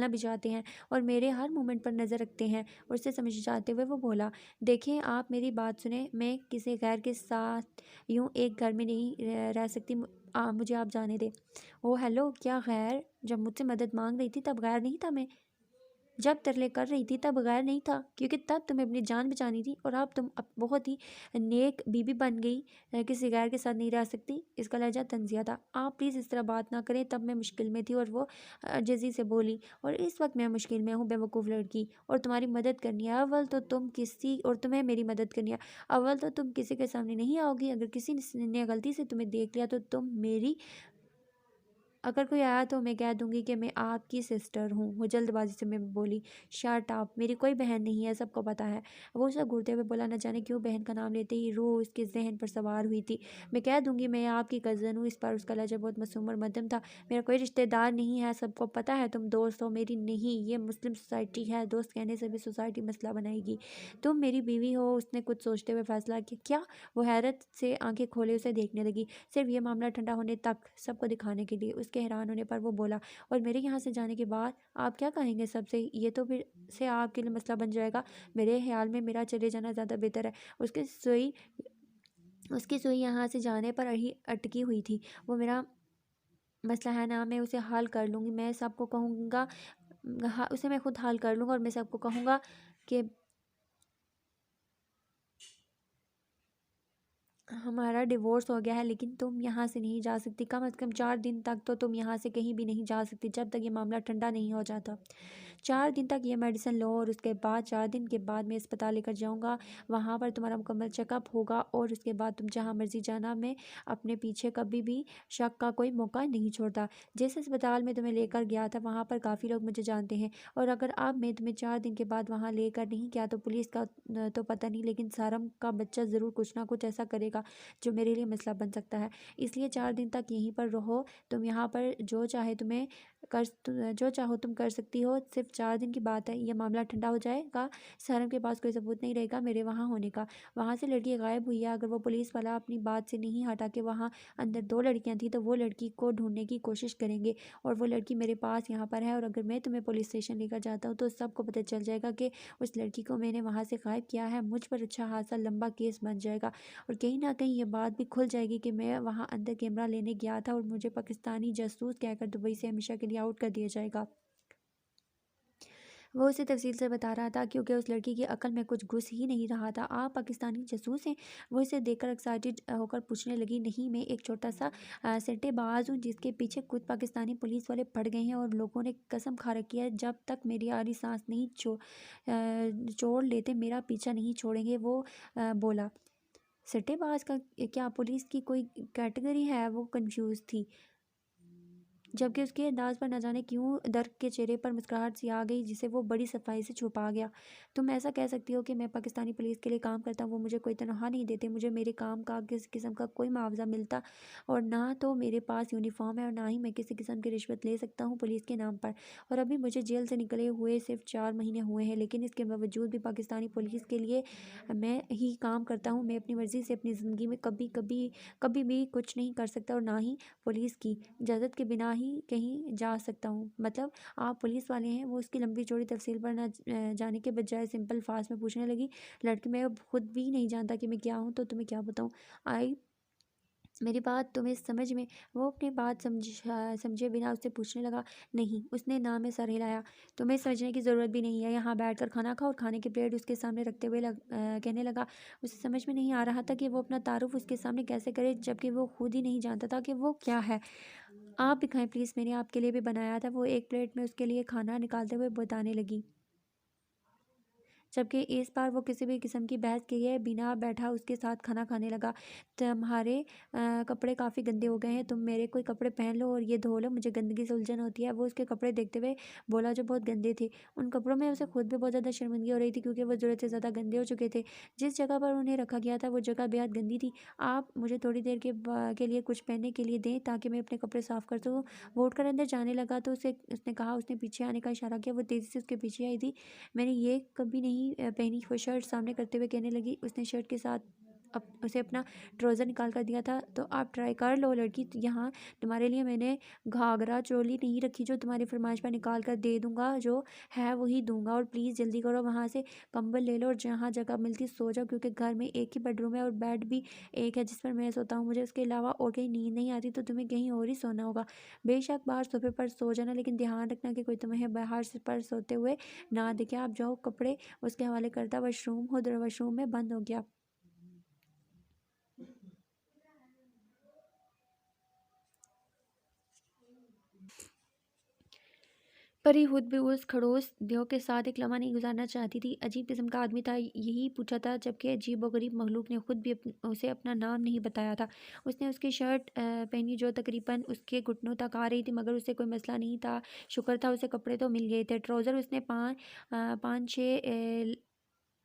भी चाहते हैं और मेरे हर मोमेंट पर नज़र रखते हैं। और उसे समझाते हुए वो बोला, देखें आप मेरी बात सुने, मैं किसी गैर के साथ यूँ एक घर में नहीं रह सकती। मुझे आप जाने दें। ओ हेलो, क्या गैर? जब मुझसे मदद मांग रही थी तब गैर नहीं था मैं। जब तरले कर रही थी तब गैर नहीं था, क्योंकि तब तुम्हें अपनी जान बचानी थी और अब तुम बहुत ही नेक बीबी बन गई, किसी गैर के साथ नहीं रह सकती। इसका लहजा तंजिया था। आप प्लीज़ इस तरह बात ना करें, तब मैं मुश्किल में थी। और वो जजी से बोली, और इस वक्त मैं मुश्किल में हूँ बेवकूफ़ लड़की, और तुम्हारी मदद करनी है। अव्वल तो तुम किसी और तुम्हें मेरी मदद करनी है। अव्वल तो तुम किसी के सामने नहीं आओगी। अगर किसी ने गलती से तुम्हें देख लिया तो तुम मेरी, अगर कोई आया तो मैं कह दूंगी कि मैं आपकी सिस्टर हूँ। वो जल्दबाजी से मैं बोली, शट अप, मेरी कोई बहन नहीं है, सबको पता है। वो उसे घूरते हुए बोला, न जाने क्यों बहन का नाम लेते ही रूह उसके जहन पर सवार हुई थी। मैं कह दूंगी मैं आपकी कज़न हूँ। इस पर उसका लहजा बहुत मासूम और मध्यम था। मेरा कोई रिश्तेदार नहीं है, सबको पता है तुम दोस्त हो मेरी। नहीं, ये मुस्लिम सोसाइटी है, दोस्त कहने से भी सोसाइटी मसला बनाएगी। तुम मेरी बीवी हो। उसने कुछ सोचते हुए फैसला किया। क्या? वो हैरत से आंखें खोले उसे देखने लगी, सिर्फ ये मामला ठंडा होने तक, सबको दिखाने के लिए। उसके हैरान होने पर वो बोला, और मेरे यहाँ से जाने के बाद आप क्या कहेंगे सबसे? ये तो फिर से आपके लिए मसला बन जाएगा। मेरे ख्याल में मेरा चले जाना ज़्यादा बेहतर है। उसकी सुई यहाँ से जाने पर ही अटकी हुई थी। वो मेरा मसला है ना, मैं उसे हल कर लूँगी। मैं सबको कहूँगा, उसे मैं खुद हल कर लूँगा और मैं सबको कहूँगा कि हमारा डिवोर्स हो गया है। लेकिन तुम यहाँ से नहीं जा सकती। कम से कम 4 दिन तक तो तुम यहाँ से कहीं भी नहीं जा सकती, जब तक ये मामला ठंडा नहीं हो जाता। 4 दिन तक ये मेडिसिन लो और उसके बाद 4 दिन के बाद मैं अस्पताल लेकर जाऊँगा। वहाँ पर तुम्हारा मुकम्मल चेकअप होगा और उसके बाद तुम जहाँ मर्जी जाना। मैं अपने पीछे कभी भी शक का कोई मौका नहीं छोड़ता। जिस अस्पताल में तुम्हें लेकर गया था वहाँ पर काफ़ी लोग मुझे जानते हैं, और अगर अब मैं तुम्हें 4 दिन के बाद वहाँ लेकर नहीं गया तो पुलिस का तो पता नहीं, लेकिन सारम का बच्चा ज़रूर कुछ ना कुछ ऐसा करेगा जो मेरे लिए मसला बन सकता है। इसलिए 4 दिन तक यहीं पर रहो। तुम यहाँ पर जो चाहो तुम कर सकती हो। सिर्फ 4 दिन की बात है, यह मामला ठंडा हो जाएगा। सारम के पास कोई सबूत नहीं रहेगा मेरे वहाँ होने का। वहाँ से लड़की गायब हुई है। अगर वो पुलिस वाला अपनी बात से नहीं हटा कि वहाँ अंदर 2 लड़कियाँ थी, तो वो लड़की को ढूंढने की कोशिश करेंगे, और वो लड़की मेरे पास यहाँ पर है। और अगर मैं तुम्हें पुलिस स्टेशन लेकर जाता हूँ तो सबको पता चल जाएगा कि उस लड़की को मैंने वहाँ से गायब किया है। मुझ पर अच्छा खासा लंबा केस बन जाएगा, और कहीं ना कहीं ये बात भी खुल जाएगी कि मैं वहाँ अंदर कैमरा लेने गया था और मुझे पाकिस्तानी जासूस कहकर दुबई से हमेशा के लिए आउट कर दिया जाएगा। वो उसे तफसील से बता रहा था, क्योंकि उस लड़की की अकल में कुछ घुस ही नहीं रहा था। आप पाकिस्तानी जासूस हैं? वो इसे देखकर एक्साइटेड होकर पूछने लगी। नहीं, मैं एक छोटा सा सट्टेबाज हूँ जिसके पीछे कुछ पाकिस्तानी पुलिस वाले पड़ गए हैं, और लोगों ने कसम खा रखी है जब तक मेरी आरी सांस नहीं छोड़ लेते मेरा पीछा नहीं छोड़ेंगे। वो बोला, सट्टेबाज का क्या पुलिस की कोई कैटेगरी है? वो कंफ्यूज थी, जबकि उसके अंदाज पर न जाने क्यों दर्द के चेहरे पर मुस्कुराहट सी आ गई, जिसे वो बड़ी सफाई से छुपा गया। तुम ऐसा कह सकती हो कि मैं पाकिस्तानी पुलिस के लिए काम करता हूँ। वो मुझे कोई तनख्वाह नहीं देते, मुझे मेरे काम का किसी किस्म का कोई मुआवजा मिलता, और ना तो मेरे पास यूनिफॉर्म है और ना ही मैं किसी किस्म की रिश्वत ले सकता हूँ पुलिस के नाम पर। और अभी मुझे जेल से निकले हुए सिर्फ 4 महीने हुए हैं, लेकिन इसके बावजूद भी पाकिस्तानी पुलिस के लिए मैं ही काम करता हूँ। मैं अपनी मर्ज़ी से अपनी ज़िंदगी में कभी भी कुछ नहीं कर सकता, और ना ही पुलिस की इजाज़त के बिना ही कहीं जा सकता हूँ। मतलब आप पुलिस वाले हैं? वो उसकी लंबी चौड़ी तफसील पर न जाने के बजाय सिंपल फास्ट में पूछने लगी। लड़की, मैं अब खुद भी नहीं जानता कि मैं क्या हूँ, तो तुम्हें क्या बताऊँ? आई मेरी बात तुम्हें समझ में? वो अपनी बात समझे बिना उससे पूछने लगा। नहीं, उसने ना में सर हिलाया। तुम्हें समझने की ज़रूरत भी नहीं है। यहाँ बैठकर खाना खाओ। और खाने की प्लेट उसके सामने रखते हुए कहने लगा। उसे समझ में नहीं आ रहा था कि वो अपना तारुफ उसके सामने कैसे करे, जबकि वो खुद ही नहीं जानता था कि वो क्या है। आप भी खाएं प्लीज़, मैंने आपके लिए भी बनाया था। वो एक प्लेट में उसके लिए खाना निकालते हुए बताने लगी, जबकि इस बार वो किसी भी किस्म की बहस किए बिना बैठा उसके साथ खाना खाने लगा। तुम्हारे कपड़े काफ़ी गंदे हो गए हैं, तुम मेरे कोई कपड़े पहन लो और ये धो लो, मुझे गंदगी से उलझन होती है। वो उसके कपड़े देखते हुए बोला, जो बहुत गंदे थे। उन कपड़ों में उसे खुद भी बहुत ज़्यादा शर्मिंदगी हो रही थी, क्योंकि वो ज़रूरत से ज़्यादा गंदे हो चुके थे। जिस जगह पर उन्हें रखा गया था वो जगह बेहद गंदी थी। आप मुझे थोड़ी देर के लिए कुछ पहनने के लिए दें, ताकि मैं अपने कपड़े साफ़ कर दूँ। वो उठकर अंदर जाने लगा तो उसने कहा, उसने पीछे आने का इशारा किया। वो तेज़ी से उसके पीछे आई थी। मैंने ये कभी नहीं पहनी वो शर्ट सामने करते हुए कहने लगी, उसने शर्ट के साथ उसे अपना ट्राउज़र निकाल कर दिया था। तो आप ट्राई कर लो लड़की, यहाँ तुम्हारे लिए मैंने घाघरा चोली नहीं रखी जो तुम्हारी फरमाइश पर निकाल कर दे दूँगा, जो है वही दूँगा। और प्लीज़ जल्दी करो, वहाँ से कंबल ले लो और जहाँ जगह मिलती सो जाओ, क्योंकि घर में एक ही बेडरूम है और बेड भी एक है जिस पर मैं सोता हूँ। मुझे उसके अलावा और कहीं नींद नहीं आती, तो तुम्हें कहीं और ही सोना होगा। बेशक बाहर सोफे पर सो जाना, लेकिन ध्यान रखना कि कोई तुम्हें बाहर पर सोते हुए ना देखे। आप जाओ, कपड़े उसके हवाले करता वॉशरूम वॉशरूम में बंद हो गया। परी खुद भी उस खड़ूस देव के साथ एक लम्हा नहीं गुजारना चाहती थी। अजीब किस्म का आदमी था, यही पूछा था, जबकि अजीब व गरीब मखलूक ने खुद भी उसे अपना नाम नहीं बताया था। उसने उसकी शर्ट पहनी जो तकरीबन उसके घुटनों तक आ रही थी, मगर उसे कोई मसला नहीं था। शुक्र था उसे कपड़े तो मिल गए थे। ट्राउज़र उसने पाँच छः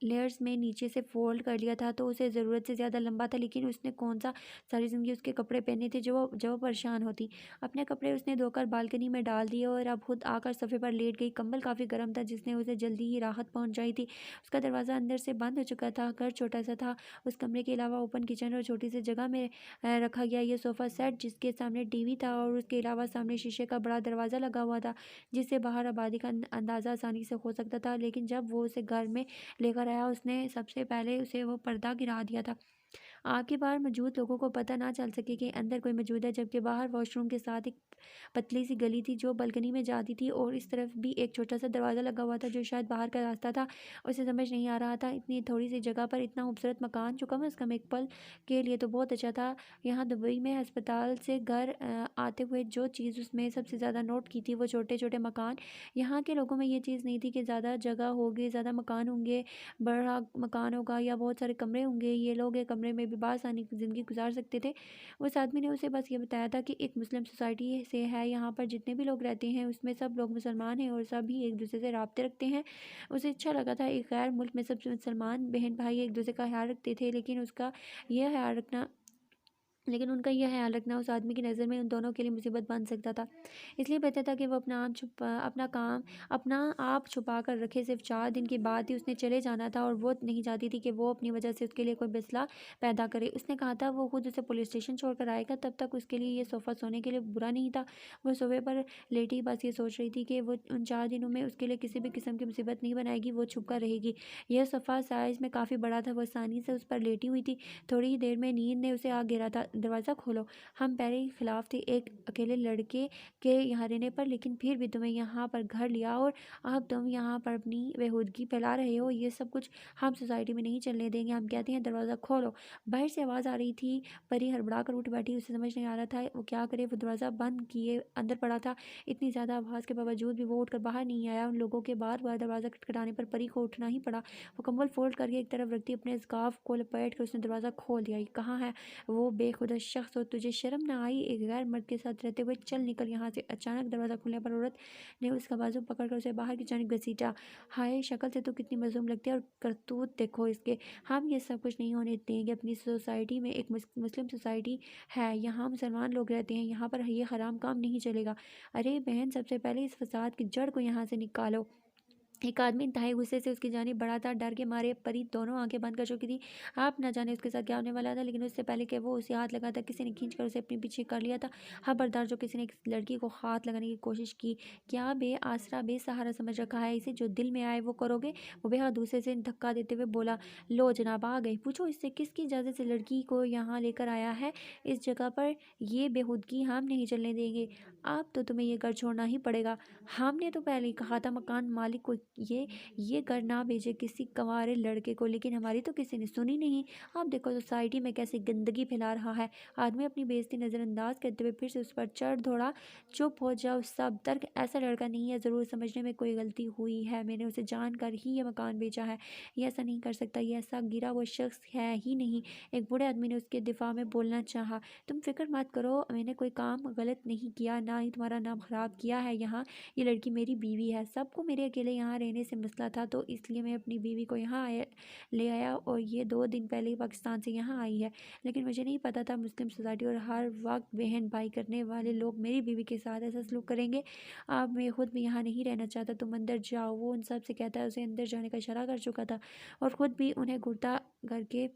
लेयर्स में नीचे से फोल्ड कर लिया था, तो उसे ज़रूरत से ज़्यादा लंबा था। लेकिन उसने कौन सा सारी ज़िंदगी उसके कपड़े पहने थे जो वो परेशान होती। अपने कपड़े उसने धोकर बालकनी में डाल दिए और अब खुद आकर सोफे पर लेट गई। कंबल काफ़ी गर्म था, जिसने उसे जल्दी ही राहत पहुंचाई थी। उसका दरवाज़ा अंदर से बंद हो चुका था। घर छोटा सा था। उस कमरे के अलावा ओपन किचन और छोटी सी जगह में रखा गया ये सोफ़ा सेट, जिसके सामने टीवी था, और उसके अलावा सामने शीशे का बड़ा दरवाज़ा लगा हुआ था, जिससे बाहर आबादी का अंदाज़ा आसानी से हो सकता था। लेकिन जब वो उसे घर में लेकर आया, उसने सबसे पहले उसे वो पर्दा गिरा दिया था। आपके बाहर मौजूद लोगों को पता ना चल सके कि अंदर कोई मौजूद है, जबकि बाहर वॉशरूम के साथ एक पतली सी गली थी जो बालकनी में जाती थी, और इस तरफ भी एक छोटा सा दरवाज़ा लगा हुआ था जो शायद बाहर का रास्ता था। उसे समझ नहीं आ रहा था, इतनी थोड़ी सी जगह पर इतना खूबसूरत मकान, जो कम अज़ कम एक पल के लिए तो बहुत अच्छा था। यहाँ दुबई में अस्पताल से घर आते हुए जो चीज़ उसमें सबसे ज़्यादा नोट की थी, वो छोटे छोटे मकान। यहाँ के लोगों में ये चीज़ नहीं थी कि ज़्यादा जगह होगी, ज़्यादा मकान होंगे, बड़ा मकान होगा या बहुत सारे कमरे होंगे, ये लोग एक कमरे में भी बासानी ज़िंदगी गुजार सकते थे। उस आदमी ने उसे बस ये बताया था कि एक मुस्लिम सोसाइटी से है, यहाँ पर जितने भी लोग रहते हैं उसमें सब लोग मुसलमान हैं और सभी एक दूसरे से राब्ते रखते हैं। उसे अच्छा लगा था, एक गैर मुल्क में सब मुसलमान बहन भाई एक दूसरे का ख्याल रखते थे, लेकिन उनका यह ख्याल रखना उस आदमी की नज़र में उन दोनों के लिए मुसीबत बन सकता था। इसलिए बेहतर था कि वो अपना आप छुपा कर रखे। सिर्फ 4 दिन के बाद ही उसने चले जाना था, और वो नहीं चाहती थी कि वो अपनी वजह से उसके लिए कोई मसला पैदा करे। उसने कहा था वो खुद उसे पुलिस स्टेशन छोड़कर आएगा, तब तक उसके लिए ये सोफ़ा सोने के लिए बुरा नहीं था। वो सोफे पर लेटी बस ये सोच रही थी कि वो उन 4 दिनों में उसके लिए किसी भी किस्म की मुसीबत नहीं बनाएगी, वो छुप कर रहेगी। यह सोफ़ा साइज़ में काफ़ी बड़ा था, वो आसानी से उस पर लेटी हुई थी। थोड़ी ही देर में नींद ने उसे आ घेरा था। दरवाज़ा खोलो, हम पहले ही खिलाफ थे एक अकेले लड़के के यहाँ रहने पर, लेकिन फिर भी तुम्हें यहाँ पर घर लिया और अब तुम यहाँ पर अपनी बेहूदगी फैला रहे हो। ये सब कुछ हम सोसाइटी में नहीं चलने देंगे। हम कहते हैं दरवाज़ा खोलो। बाहर से आवाज़ आ रही थी। परी हड़बड़ा कर उठ बैठी। उसे समझ नहीं आ रहा था वो क्या करे। वो दरवाज़ा बंद किए अंदर पड़ा था। इतनी ज़्यादा आवाज़ के बावजूद भी वो उठकर बाहर नहीं आया। उन लोगों के बार बार दरवाज़ा खटखटाने पर परी को उठना ही पड़ा। वो कंबल फोल्ड करके एक तरफ रखती अपने स्कार्फ को लपेट कर उसने दरवाज़ा खोल दिया। ये कहाँ है वो बेखुदा शख्स, और तुझे शर्म ना आई एक गैर मर्द के साथ रहते हुए? चल निकल यहाँ से। अचानक दरवाज़ा खुलने पर औरत ने उसका बाजू पकड़कर उसे बाहर की जानिब घसीटा। हाय, शक्ल से तो कितनी मजलूम लगती है, और करतूत देखो इसके। हम ये सब कुछ नहीं होने देंगे। अपनी सोसाइटी में एक मुस्लिम सोसाइटी है, यहाँ मुसलमान लोग रहते हैं, यहाँ पर ये हराम काम नहीं चलेगा। अरे बहन, सबसे पहले इस फसाद की जड़ को यहाँ से निकालो। एक आदमी इंतहाई गुस्से से उसकी जानिब बढ़ा था। डर के मारे परी दोनों आंखें बंद कर चुकी थी। आप न जाने उसके साथ क्या होने वाला था, लेकिन उससे पहले कि वो उसे हाथ लगाता, किसी ने खींचकर उसे अपने पीछे कर लिया था। खबरदार, जो किसी ने एक लड़की को हाथ लगाने की कोशिश की, क्या बेआसरा बेसहारा समझ रखा है इसे? जो दिल में आए वो करोगे? वो बेहद गुस्से से धक्का देते हुए बोला। लो जनाब, आ गए। पूछो इससे किसकी इजाज़त से लड़की को यहाँ लेकर आया है? इस जगह पर ये बेहूदगी हम नहीं चलने देंगे। अब तो तुम्हें ये घर छोड़ना ही पड़ेगा। हमने तो पहले ही कहा था मकान मालिक को ये घर ना भेजे किसी कंवारे लड़के को, लेकिन हमारी तो किसी ने सुनी नहीं। अब देखो सोसाइटी में कैसी गंदगी फैला रहा है। आदमी अपनी बेइज्जती नज़रअंदाज करते हुए फिर से उस पर चढ़ दौड़ा। चुप हो जाओ सब। तर्क ऐसा लड़का नहीं है, ज़रूर समझने में कोई गलती हुई है। मैंने उसे जानकर ही ये मकान बेचा है। ये ऐसा नहीं कर सकता, ये ऐसा गिरा वो शख्स है ही नहीं। एक बूढ़े आदमी ने उसके दिफा में बोलना चाहा। तुम फिक्र मत करो, मैंने कोई काम गलत नहीं किया, ना ही तुम्हारा नाम ख़राब किया है। यहाँ ये लड़की मेरी बीवी है। सबको मेरे अकेले यहाँ रहने रहने से मसला था, तो इसलिए मैं अपनी बीवी को यहाँ ले आया और ये 2 दिन पहले ही पाकिस्तान से यहाँ आई है। लेकिन मुझे नहीं पता था मुस्लिम सोसाइटी और हर वक्त बहन भाई करने वाले लोग मेरी बीवी के साथ ऐसा सलूक करेंगे। अब मैं खुद भी यहाँ नहीं रहना चाहता, तुम अंदर जाओ। वो उन सब से कहता है, उसे अंदर जाने का इशारा कर चुका था और ख़ुद भी उन्हें घुरता करके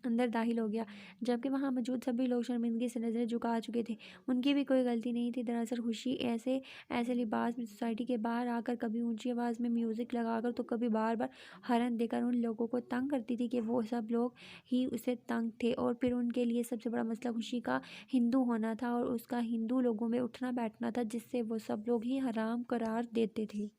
अंदर दाखिल हो गया, जबकि वहाँ मौजूद सभी लोग शर्मिंदगी से नज़रें झुका चुके थे। उनकी भी कोई गलती नहीं थी। दरअसल खुशी ऐसे ऐसे लिबास में सोसाइटी के बाहर आकर कभी ऊंची आवाज़ में म्यूज़िक लगाकर तो कभी बार बार हॉर्न देकर उन लोगों को तंग करती थी कि वो सब लोग ही उसे तंग थे। और फिर उनके लिए सबसे बड़ा मसला खुशी का हिंदू होना था और उसका हिंदू लोगों में उठना बैठना था, जिससे वो सब लोग ही हराम करार देते थे।